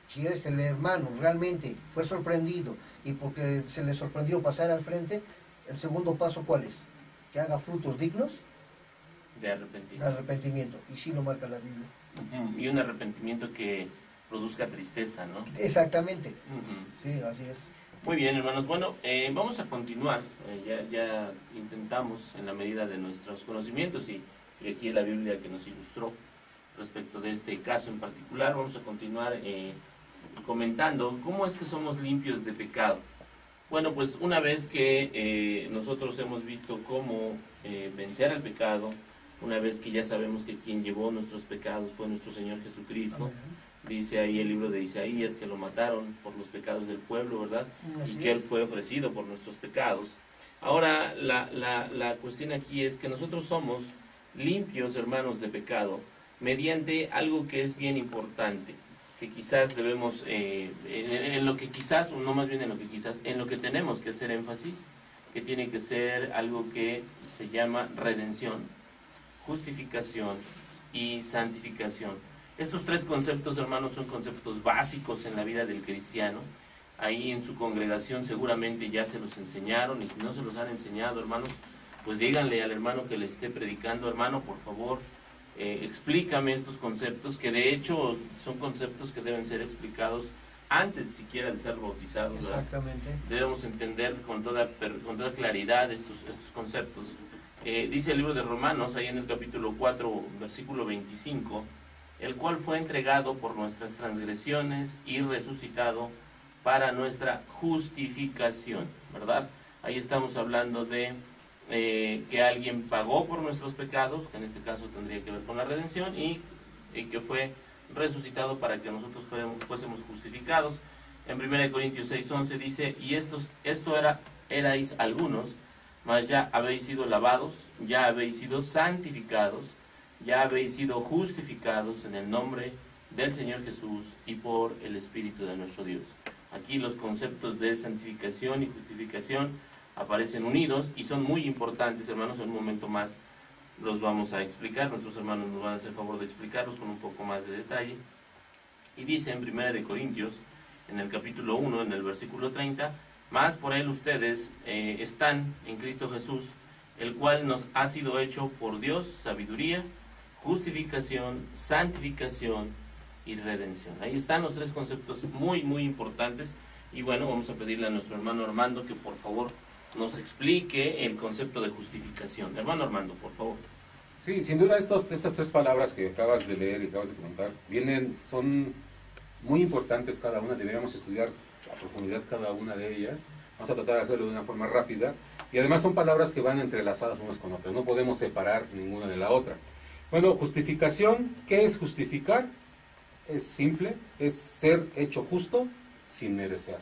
si el hermano realmente fue sorprendido y porque se le sorprendió pasar al frente, el segundo paso, ¿cuál es? Que haga frutos dignos de arrepentimiento. Y sí lo marca la Biblia. Y un arrepentimiento que produzca tristeza, ¿no? Exactamente. Ujú. Sí, así es. Muy bien, hermanos. Bueno, vamos a continuar. Ya intentamos en la medida de nuestros conocimientos y aquí la Biblia que nos ilustró respecto de este caso en particular, vamos a continuar comentando cómo es que somos limpios de pecado. Bueno, pues una vez que nosotros hemos visto cómo vencer al pecado, una vez que ya sabemos que quien llevó nuestros pecados fue nuestro Señor Jesucristo, dice ahí el libro de Isaías que lo mataron por los pecados del pueblo, ¿verdad? Así Y que Él es. fue ofrecido por nuestros pecados. Ahora, la cuestión aquí es que nosotros somos limpios, hermanos, de pecado, mediante algo que es bien importante, que quizás debemos, en lo que quizás, o no más bien en lo que quizás, en lo que tenemos que hacer énfasis, que tiene que ser algo que se llama redención, justificación y santificación. Estos tres conceptos, hermanos, son conceptos básicos en la vida del cristiano. Ahí en su congregación seguramente ya se los enseñaron, y si no se los han enseñado, hermanos, pues díganle al hermano que le esté predicando: hermano, por favor, explícame estos conceptos, que de hecho son conceptos que deben ser explicados antes siquiera de ser bautizados, ¿verdad? Exactamente. Debemos entender con toda claridad estos conceptos. Dice el libro de Romanos, ahí en el capítulo 4, versículo 25, el cual fue entregado por nuestras transgresiones y resucitado para nuestra justificación, ¿verdad? Ahí estamos hablando de que alguien pagó por nuestros pecados, que en este caso tendría que ver con la redención, y que fue resucitado para que nosotros fuésemos justificados. En 1 Corintios 6:11 dice: y esto erais algunos, mas ya habéis sido lavados, ya habéis sido santificados, ya habéis sido justificados en el nombre del Señor Jesús y por el Espíritu de nuestro Dios. Aquí los conceptos de santificación y justificación aparecen unidos y son muy importantes, hermanos. En un momento más los vamos a explicar, nuestros hermanos nos van a hacer favor de explicarlos con un poco más de detalle. Y dice en 1 Corintios, en el capítulo 1, en el versículo 30, mas por él ustedes están en Cristo Jesús, el cual nos ha sido hecho por Dios sabiduría, justificación, santificación y redención. Ahí están los tres conceptos muy importantes. Y bueno, vamos a pedirle a nuestro hermano Armando que por favor nos explique el concepto de justificación. Hermano Armando, por favor. Sí, sin duda estas tres palabras que acabas de leer y acabas de comentar son muy importantes cada una. Deberíamos estudiar a profundidad cada una de ellas. Vamos a tratar de hacerlo de una forma rápida, y además son palabras que van entrelazadas unas con otras, no podemos separar ninguna de la otra. Bueno, justificación, ¿qué es justificar? Es simple, es ser hecho justo sin merecer.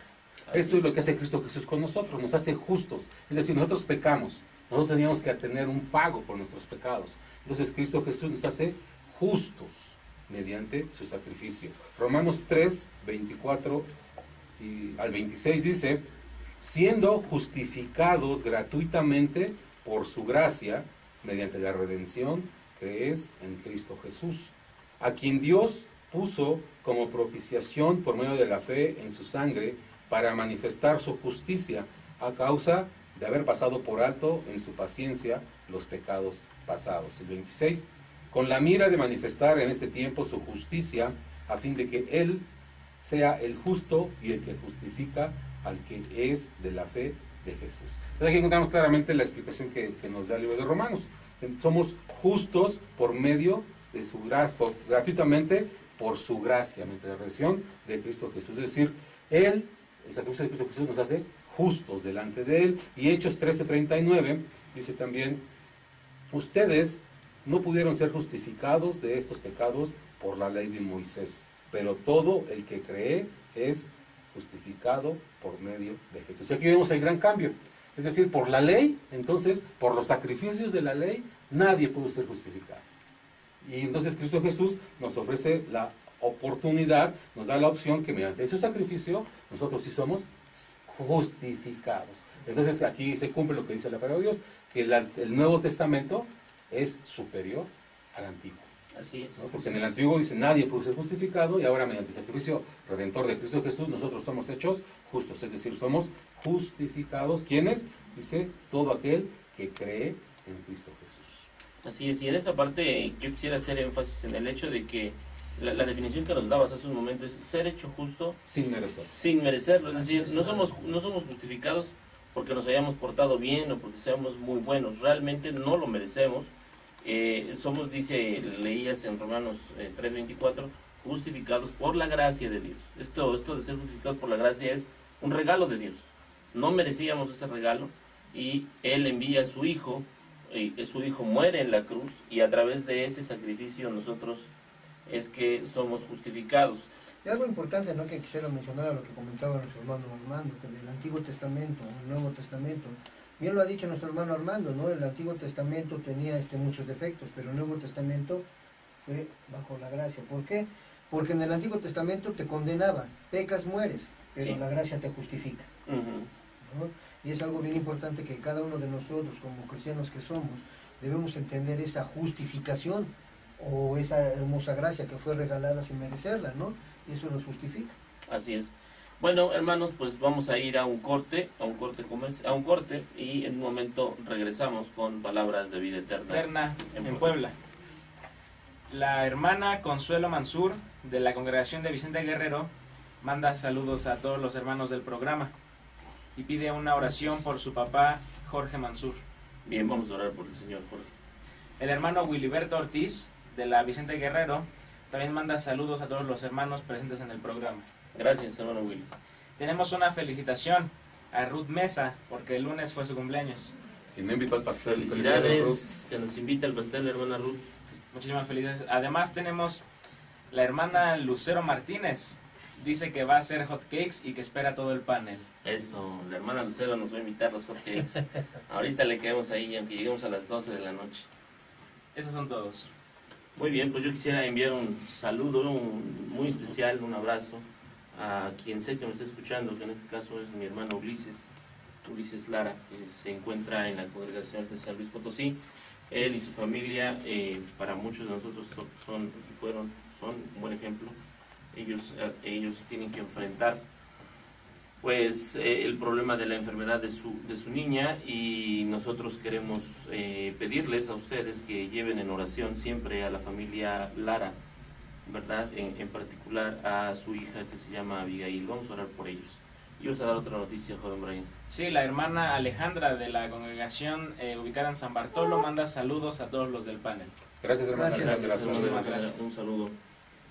Esto es lo que hace Cristo Jesús con nosotros, nos hace justos. Es decir, nosotros pecamos, nosotros teníamos que tener un pago por nuestros pecados. Entonces Cristo Jesús nos hace justos mediante su sacrificio. Romanos 3, 24 al 26 dice: siendo justificados gratuitamente por su gracia, mediante la redención que es en Cristo Jesús, a quien Dios puso como propiciación por medio de la fe en su sangre, para manifestar su justicia a causa de haber pasado por alto en su paciencia los pecados pasados. El 26, con la mira de manifestar en este tiempo su justicia, a fin de que Él sea el justo y el que justifica al que es de la fe de Jesús. Entonces aquí encontramos claramente la explicación que nos da el libro de Romanos. Somos justos por medio de su gracia, gratuitamente por su gracia, mediante la redención de Cristo Jesús. Es decir, el sacrificio de Cristo Jesús nos hace justos delante de Él. Y Hechos 13:39 dice también: ustedes no pudieron ser justificados de estos pecados por la ley de Moisés, pero todo el que cree es justificado por medio de Jesús. Y aquí vemos el gran cambio. Es decir, por la ley, entonces, por los sacrificios de la ley, nadie pudo ser justificado. Y entonces Cristo Jesús nos ofrece la oportunidad, nos da la opción que mediante ese sacrificio nosotros sí somos justificados. Entonces aquí se cumple lo que dice la palabra de Dios, que el Nuevo Testamento es superior al Antiguo. Así es. ¿No? Porque en el Antiguo dice nadie pudo ser justificado, y ahora mediante el sacrificio redentor de Cristo Jesús nosotros somos hechos justos, es decir, somos justificados. ¿Quiénes? Dice: todo aquel que cree en Cristo Jesús. Así es, y en esta parte yo quisiera hacer énfasis en el hecho de que la definición que nos dabas hace un momento es ser hecho justo Sin merecer. sin merecerlo. Es Así decir, es. no somos justificados porque nos hayamos portado bien o porque seamos muy buenos. Realmente no lo merecemos. Somos, leías en Romanos 3:24, justificados por la gracia de Dios. Esto de ser justificados por la gracia es un regalo de Dios. No merecíamos ese regalo y Él envía a su Hijo, y su Hijo muere en la cruz y a través de ese sacrificio nosotros es que somos justificados. Y algo importante, ¿no?, que quisiera mencionar a lo que comentaba nuestro hermano Armando, que del Antiguo Testamento, el Nuevo Testamento, bien lo ha dicho nuestro hermano Armando, ¿no? El Antiguo Testamento tenía muchos defectos, pero el Nuevo Testamento fue bajo la gracia. ¿Por qué? Porque en el Antiguo Testamento te condenaban, pecas, mueres, pero Sí. la gracia te justifica, ¿no? Y es algo bien importante que cada uno de nosotros, como cristianos que somos, debemos entender esa justificación o esa hermosa gracia que fue regalada sin merecerla, ¿no? Y eso nos justifica. Así es. Bueno, hermanos, pues vamos a ir a un corte y en un momento regresamos con palabras de vida eterna. En Puebla. La hermana Consuelo Mansur, de la congregación de Vicente Guerrero, manda saludos a todos los hermanos del programa y pide una oración por su papá Jorge Mansur. Bien, vamos a orar por el Señor Jorge. El hermano Wiliberto Ortiz, de la Vicente Guerrero, también manda saludos a todos los hermanos presentes en el programa. Gracias, hermano Willy. Tenemos una felicitación a Ruth Mesa, porque el lunes fue su cumpleaños. Y me invitó al pastel. Felicidades, que nos invita al pastel, hermana Ruth. Muchísimas felicidades. Además tenemos la hermana Lucero Martínez. Dice que va a hacer hot cakes y que espera todo el panel. Eso, la hermana Lucero nos va a invitar los hotcakes. Ahorita le quedamos ahí, aunque lleguemos a las 12 de la noche. Esos son todos. Muy bien, pues yo quisiera enviar un saludo muy especial, un abrazo a quien sé que me está escuchando, que en este caso es mi hermano Ulises Lara, que se encuentra en la congregación de San Luis Potosí. Él y su familia, para muchos de nosotros son un buen ejemplo. Ellos tienen que enfrentar pues el problema de la enfermedad de su niña, y nosotros queremos pedirles a ustedes que lleven en oración siempre a la familia Lara, ¿verdad? En particular a su hija que se llama Abigail. Vamos a orar por ellos. Y vas a dar otra noticia, joven Brian. Sí, la hermana Alejandra, de la congregación ubicada en San Bartolo, manda saludos a todos los del panel. Gracias, hermana. Gracias. Gracias. Hermano, gracias. un saludo.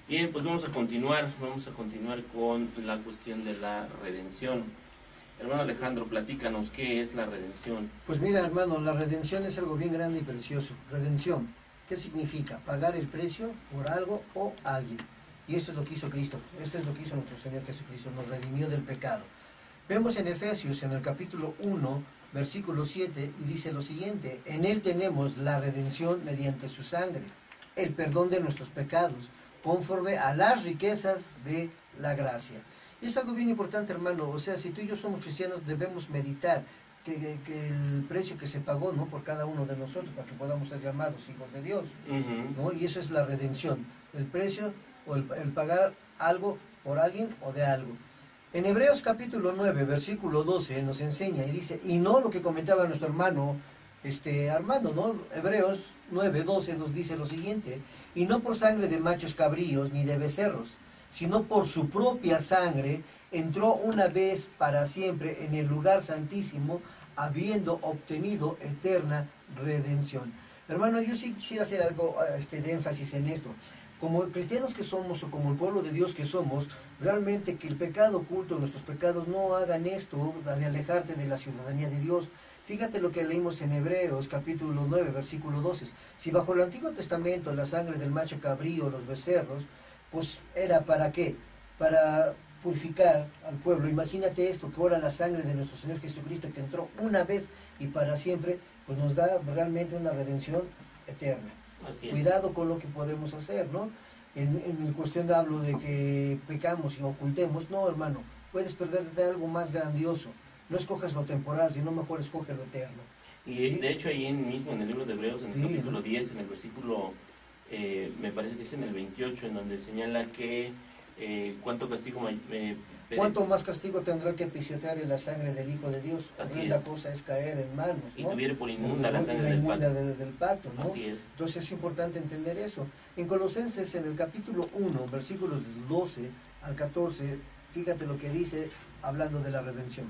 Bien, pues vamos a continuar con la cuestión de la redención. Hermano Alejandro, platícanos, ¿qué es la redención? Pues mira, hermano, la redención es algo bien grande y precioso. Redención, ¿qué significa? Pagar el precio por algo o alguien. Y esto es lo que hizo Cristo, esto es lo que hizo nuestro Señor Jesucristo, nos redimió del pecado. Vemos en Efesios, en el capítulo 1, versículo 7, y dice lo siguiente: en Él tenemos la redención mediante su sangre, el perdón de nuestros pecados, conforme a las riquezas de la gracia. Y es algo bien importante, hermano. O sea, si tú y yo somos cristianos, debemos meditar que el precio que se pagó, ¿no?, por cada uno de nosotros, para que podamos ser llamados hijos de Dios, ¿no? Y eso es la redención, el precio o el pagar algo por alguien o de algo. En Hebreos capítulo 9, versículo 12, nos enseña y dice, y no lo que comentaba nuestro hermano Armando, ¿no? Hebreos 9, 12 nos dice lo siguiente: y no por sangre de machos cabríos ni de becerros, sino por su propia sangre entró una vez para siempre en el lugar santísimo, habiendo obtenido eterna redención. Hermano, yo sí quisiera hacer algo de énfasis en esto. Como cristianos que somos, o como el pueblo de Dios que somos, realmente que el pecado oculto, nuestros pecados, no hagan esto de alejarte de la ciudadanía de Dios. Fíjate lo que leímos en Hebreos capítulo 9, versículo 12. Si bajo el Antiguo Testamento la sangre del macho cabrío, los becerros, pues era ¿para qué? Para purificar al pueblo. Imagínate esto, que ahora la sangre de nuestro Señor Jesucristo, que entró una vez y para siempre, pues nos da realmente una redención eterna. Así es. Cuidado con lo que podemos hacer, ¿no? En cuestión de hablo de que pecamos y ocultemos, no, hermano, puedes perderte algo más grandioso. No escojas lo temporal, sino mejor escoge lo eterno. Y de hecho ahí mismo en el libro de Hebreos, en el capítulo 10, en el versículo, me parece que es en el 28, en donde señala que ¿cuánto castigo ¿Cuánto más castigo tendrá que pisotear en la sangre del Hijo de Dios? Así La es. cosa es caer en manos, y ¿no? tuviere por inmunda la sangre del inmunda pacto? del pacto, ¿no? Así es. Entonces es importante entender eso. En Colosenses, en el capítulo 1, versículos 12 al 14, fíjate lo que dice hablando de la redención.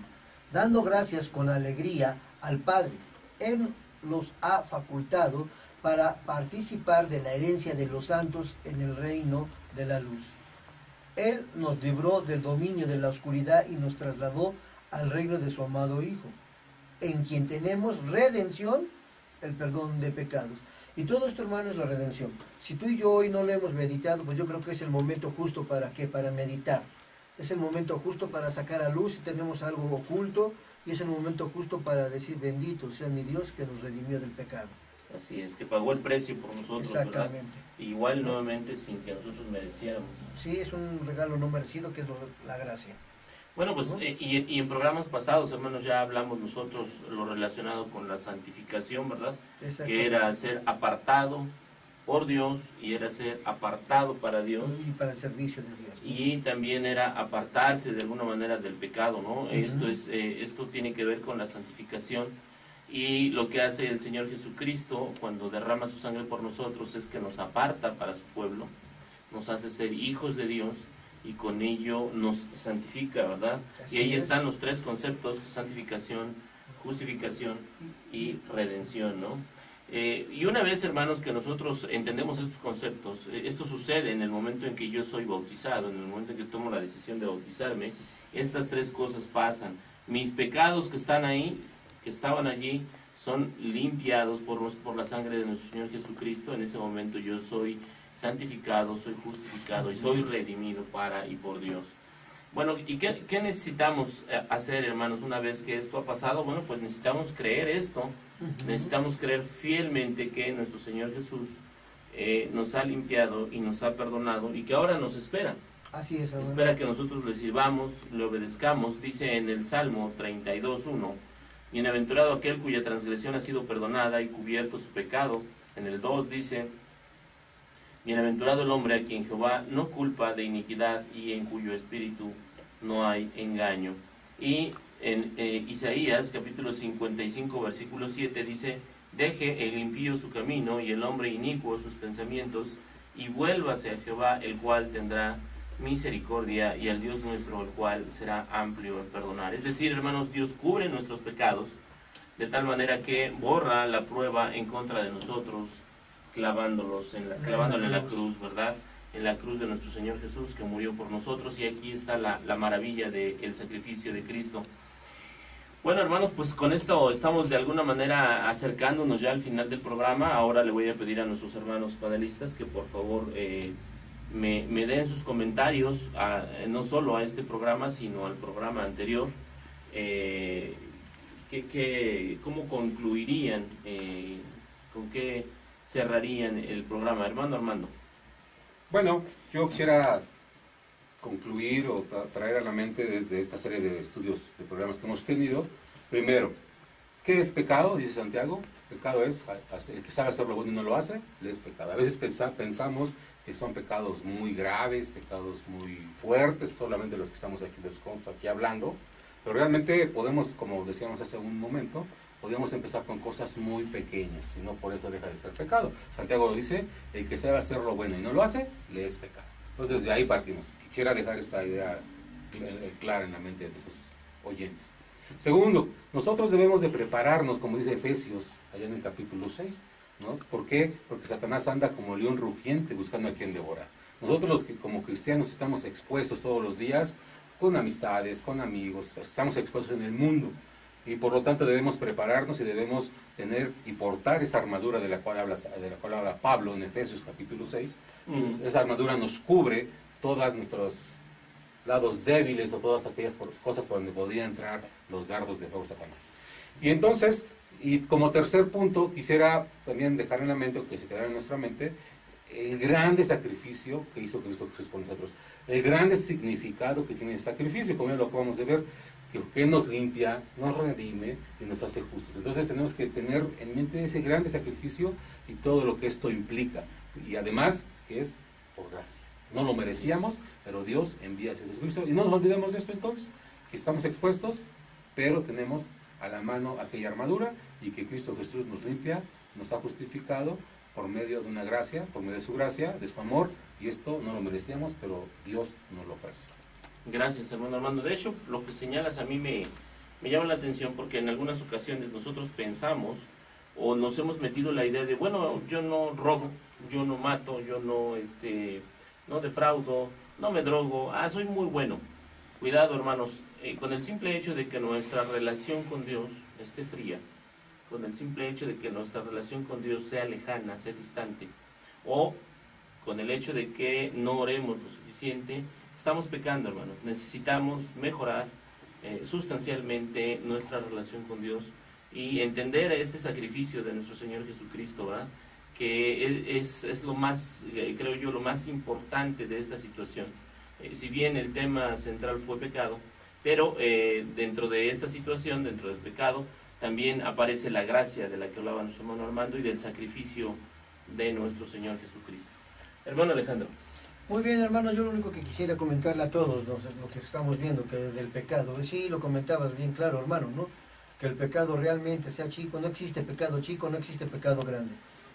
Dando gracias con alegría al Padre, Él nos ha facultado para participar de la herencia de los santos en el reino de la luz. Él nos libró del dominio de la oscuridad y nos trasladó al reino de su amado Hijo, en quien tenemos redención, el perdón de pecados. Y todo esto, hermano, es la redención. Si tú y yo hoy no lo hemos meditado, pues yo creo que es el momento justo para ¿qué? Para meditar. Es el momento justo para sacar a luz si tenemos algo oculto, y es el momento justo para decir, bendito sea mi Dios que nos redimió del pecado. Así es, que pagó el precio por nosotros, Exactamente. ¿verdad? Igual nuevamente sin que nosotros mereciéramos. Sí, es un regalo no merecido, que es la gracia. Bueno, pues, ¿no? y en programas pasados, hermanos, ya hablamos nosotros lo relacionado con la santificación, ¿verdad? Que era ser apartado por Dios y era ser apartado para Dios. Y para el servicio de Dios. Y también era apartarse de alguna manera del pecado, ¿no? Esto tiene que ver con la santificación. Y lo que hace el Señor Jesucristo cuando derrama su sangre por nosotros es que nos aparta para su pueblo, nos hace ser hijos de Dios y con ello nos santifica, ¿verdad? Así y ahí es. están los tres conceptos: santificación, justificación y redención, ¿no? Y una vez, hermanos, que nosotros entendemos estos conceptos, esto sucede en el momento en que yo soy bautizado, en el momento en que tomo la decisión de bautizarme, estas tres cosas pasan. Mis pecados que están ahí, que estaban allí, son limpiados por la sangre de nuestro Señor Jesucristo. En ese momento yo soy santificado, soy justificado y soy redimido para y por Dios. Bueno, ¿y qué necesitamos hacer, hermanos, una vez que esto ha pasado? Bueno, pues necesitamos creer esto, necesitamos creer fielmente que nuestro Señor Jesús nos ha limpiado y nos ha perdonado y que ahora nos espera. Así es, hermano. Espera que nosotros le sirvamos, le obedezcamos. Dice en el Salmo 32:1, bienaventurado aquel cuya transgresión ha sido perdonada y cubierto su pecado. En el 2 dice, bienaventurado el hombre a quien Jehová no culpa de iniquidad y en cuyo espíritu no hay engaño. Y en Isaías capítulo 55 versículo 7 dice, deje el impío su camino y el hombre inicuo sus pensamientos y vuélvase a Jehová, el cual tendrá misericordia, y al Dios nuestro, el cual será amplio en perdonar. Es decir, hermanos, Dios cubre nuestros pecados de tal manera que borra la prueba en contra de nosotros, clavándole en la cruz, ¿verdad? En la cruz de nuestro Señor Jesús, que murió por nosotros. Y aquí está la maravilla del sacrificio de Cristo. Bueno, hermanos, pues con esto estamos de alguna manera acercándonos ya al final del programa. Ahora le voy a pedir a nuestros hermanos panelistas que por favor me den sus comentarios, no solo a este programa, sino al programa anterior. ¿Cómo concluirían? ¿Con qué cerrarían el programa? Hermano Armando. Bueno, yo quisiera concluir o traer a la mente de esta serie de estudios, de programas que hemos tenido. Primero, ¿qué es pecado? Dice Santiago. Pecado es, el que sabe hacer lo bueno y no lo hace, le es pecado. A veces pensamos que son pecados muy graves, pecados muy fuertes, solamente los que estamos aquí hablando, pero realmente podemos, como decíamos hace un momento, podemos empezar con cosas muy pequeñas, y no por eso deja de ser pecado. Santiago lo dice, el que sabe hacer lo bueno y no lo hace, le es pecado. Entonces desde ahí partimos. Quisiera dejar esta idea clara en la mente de sus oyentes. Segundo, nosotros debemos de prepararnos, como dice Efesios, allá en el capítulo 6, ¿no? ¿Por qué? Porque Satanás anda como león rugiente buscando a quien devorar. Nosotros los que como cristianos estamos expuestos todos los días, con amistades, con amigos, estamos expuestos en el mundo. Y por lo tanto debemos prepararnos y debemos tener y portar esa armadura de la cual habla Pablo en Efesios capítulo 6. Esa armadura nos cubre todos nuestros lados débiles o todas aquellas cosas por donde podría entrar los dardos de fuego Satanás. Y entonces, y como tercer punto, quisiera también dejar en la mente, o que se quedara en nuestra mente, el grande sacrificio que hizo Cristo Jesús por nosotros, el grande significado que tiene el sacrificio, como ya lo acabamos de ver, que nos limpia, nos redime y nos hace justos. Entonces tenemos que tener en mente ese grande sacrificio y todo lo que esto implica. Y además, que es por gracia. no lo merecíamos, pero Dios envía a Jesucristo. Y no nos olvidemos de esto entonces, que estamos expuestos, pero tenemos a la mano aquella armadura y que Cristo Jesús nos limpia, nos ha justificado por medio de una gracia, por medio de su gracia, de su amor, y esto no lo merecíamos, pero Dios nos lo ofrece. Gracias, hermano Armando. De hecho, lo que señalas a mí me llama la atención, porque en algunas ocasiones nosotros pensamos o nos hemos metido la idea de, bueno, yo no robo, yo no mato, yo no, no defraudo, no me drogo, soy muy bueno. Cuidado, hermanos, con el simple hecho de que nuestra relación con Dios esté fría, con el simple hecho de que nuestra relación con Dios sea lejana, sea distante, o con el hecho de que no oremos lo suficiente, estamos pecando, hermanos. Necesitamos mejorar sustancialmente nuestra relación con Dios y entender este sacrificio de nuestro Señor Jesucristo, ¿verdad? Que es lo más, creo yo, lo más importante de esta situación. Si bien el tema central fue pecado, pero dentro de esta situación, dentro del pecado, también aparece la gracia de la que hablaba nuestro hermano Armando y del sacrificio de nuestro Señor Jesucristo. Hermano Alejandro. Muy bien, hermano, yo lo único que quisiera comentarle a todos lo que estamos viendo, que del pecado, sí, lo comentabas bien claro, hermano, ¿no? Que el pecado realmente sea chico, no existe pecado chico, no existe pecado grande.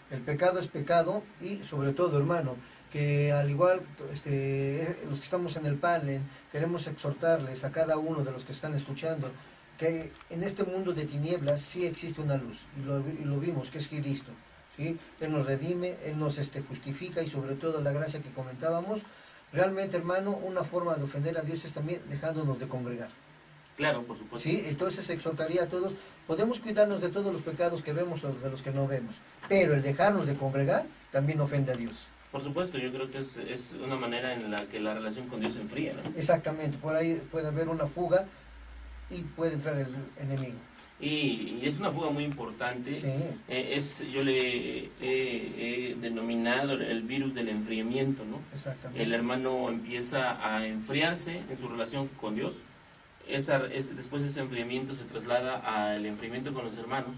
El pecado es pecado y sobre todo, hermano, que al igual los que estamos en el panel, queremos exhortarles a cada uno de los que están escuchando, que en este mundo de tinieblas sí existe una luz, y lo vimos, que es Cristo. ¿Sí? Él nos redime, Él nos justifica, y sobre todo la gracia que comentábamos. Realmente, hermano, una forma de ofender a Dios es también dejándonos de congregar. Claro, por supuesto. ¿Sí? Entonces exhortaría a todos, podemos cuidarnos de todos los pecados que vemos o de los que no vemos, pero el dejarnos de congregar también ofende a Dios. Por supuesto, yo creo que es una manera en la que la relación con Dios se enfría, ¿no? Exactamente, por ahí puede haber una fuga y puede entrar el enemigo. Y es una fuga muy importante. Sí. Yo le he denominado el virus del enfriamiento, ¿no? Exactamente. El hermano empieza a enfriarse en su relación con Dios. Después ese enfriamiento se traslada al enfriamiento con los hermanos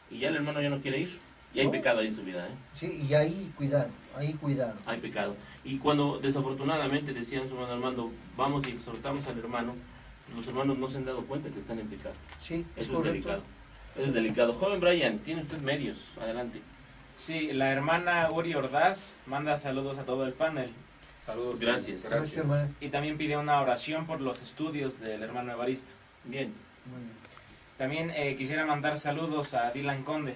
y ya el hermano ya no quiere ir. Y hay pecado ahí en su vida, ¿eh? Sí, y ahí cuidado, ahí cuidado. Hay pecado. Y cuando desafortunadamente decían su hermano Armando, vamos y exhortamos al hermano, los hermanos no se han dado cuenta que están en pecado. Sí, Eso es delicado. Eso es delicado. Joven Brian, tiene usted medios. Adelante. Sí, la hermana Uri Ordaz manda saludos a todo el panel. Saludos. Gracias. Gracias, hermano. Y también pide una oración por los estudios del hermano Evaristo. Bien. Muy bien. También quisiera mandar saludos a Dylan Conde.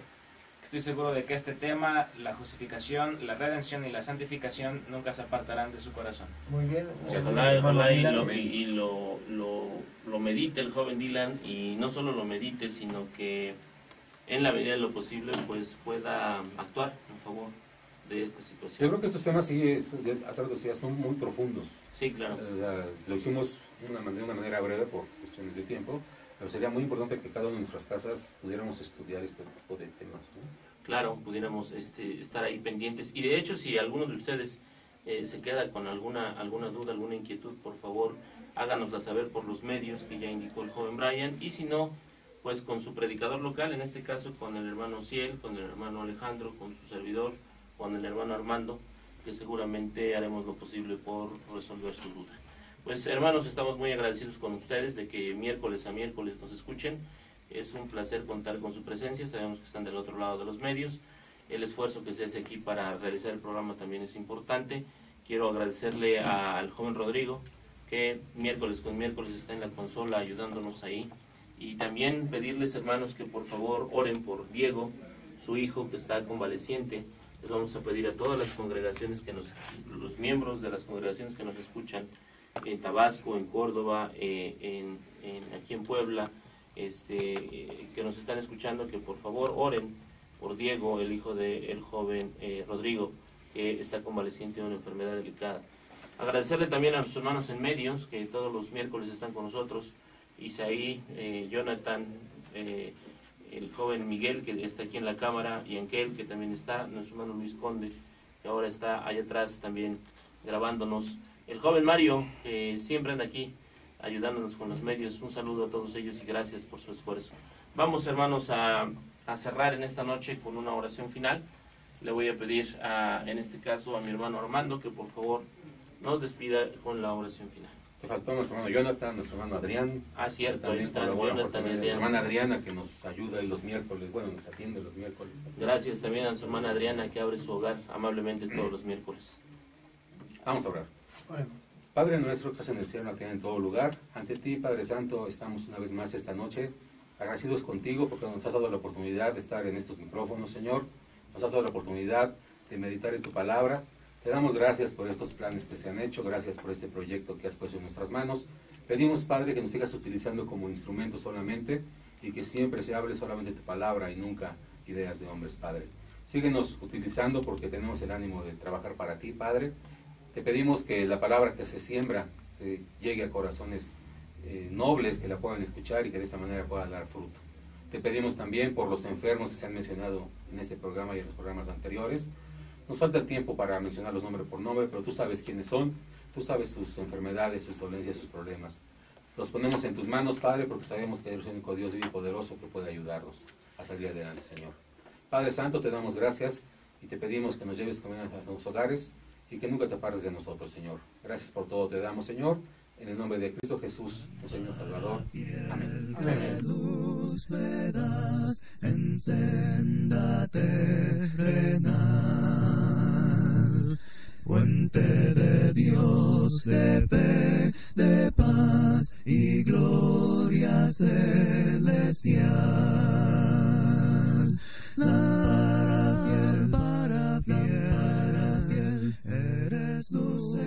Estoy seguro de que este tema, la justificación, la redención y la santificación nunca se apartarán de su corazón. Muy bien. Ojalá y lo medite el joven Dylan, y no solo lo medite, sino que en la medida de lo posible pues pueda actuar en favor de esta situación. Yo creo que estos temas, sí, hace rato decía, son muy profundos. Sí, claro. Lo hicimos de una manera breve por cuestiones de tiempo, pero sería muy importante que cada una de nuestras casas pudiéramos estudiar este tipo de temas, ¿no? Claro, pudiéramos estar ahí pendientes. Y de hecho, si alguno de ustedes se queda con alguna duda, alguna inquietud, por favor, háganosla saber por los medios que ya indicó el joven Brian. Y si no, pues con su predicador local, en este caso con el hermano Ciel, con el hermano Alejandro, con su servidor, con el hermano Armando, que seguramente haremos lo posible por resolver su duda. Pues hermanos, estamos muy agradecidos con ustedes de que miércoles a miércoles nos escuchen. Es un placer contar con su presencia, sabemos que están del otro lado de los medios. El esfuerzo que se hace aquí para realizar el programa también es importante. Quiero agradecerle al joven Rodrigo, que miércoles con miércoles está en la consola ayudándonos ahí. Y también pedirles, hermanos, que por favor oren por Diego, su hijo que está convaleciente. Les vamos a pedir a todas las congregaciones los miembros de las congregaciones que nos escuchan en Tabasco, en Córdoba, aquí en Puebla, que nos están escuchando, que por favor oren por Diego, el hijo del joven Rodrigo, que está convaleciente de una enfermedad delicada. Agradecerle también a nuestros hermanos en medios, que todos los miércoles están con nosotros, Isaí, Jonathan, el joven Miguel, que está aquí en la cámara, y Anquel, que también está, nuestro hermano Luis Conde, que ahora está allá atrás también grabándonos, el joven Mario, que siempre anda aquí ayudándonos con los medios. Un saludo a todos ellos y gracias por su esfuerzo. Vamos, hermanos, a cerrar en esta noche con una oración final. Le voy a pedir en este caso a mi hermano Armando que por favor nos despida con la oración final. Te faltó nuestro hermano Jonathan, nuestro hermano Adrián. Ah, cierto, ahí También están colabora por Jonathan y también nuestra Adrián. hermana Adriana, que nos ayuda los miércoles, bueno, nos atiende los miércoles. Gracias también a su hermana Adriana, que abre su hogar amablemente todos los miércoles. Vamos a orar. Bueno, Padre nuestro que estás en el cielo, aquí en todo lugar, ante ti, Padre Santo, estamos una vez más esta noche agradecidos contigo porque nos has dado la oportunidad de estar en estos micrófonos, Señor. Nos has dado la oportunidad de meditar en tu palabra. Te damos gracias por estos planes que se han hecho, gracias por este proyecto que has puesto en nuestras manos. Pedimos, Padre, que nos sigas utilizando como instrumento solamente y que siempre se hable solamente tu palabra y nunca ideas de hombres, Padre. Síguenos utilizando porque tenemos el ánimo de trabajar para ti, Padre. Te pedimos que la palabra que se siembra se llegue a corazones nobles que la puedan escuchar y que de esa manera pueda dar fruto. Te pedimos también por los enfermos que se han mencionado en este programa y en los programas anteriores. Nos falta el tiempo para mencionarlos nombre por nombre, pero tú sabes quiénes son, tú sabes sus enfermedades, sus dolencias, sus problemas. Los ponemos en tus manos, Padre, porque sabemos que eres el único Dios vivo y poderoso que puede ayudarnos a salir adelante, Señor. Padre Santo, te damos gracias y te pedimos que nos lleves camino a nuestros hogares y que nunca te apartes de nosotros, Señor. Gracias por todo te damos, Señor. En el nombre de Cristo Jesús, nuestro Señor Salvador. Amén. amén. Luz me das en senda terrenal, fuente de Dios, de fe, de paz y gloria celestial. Para fiel, eres luz.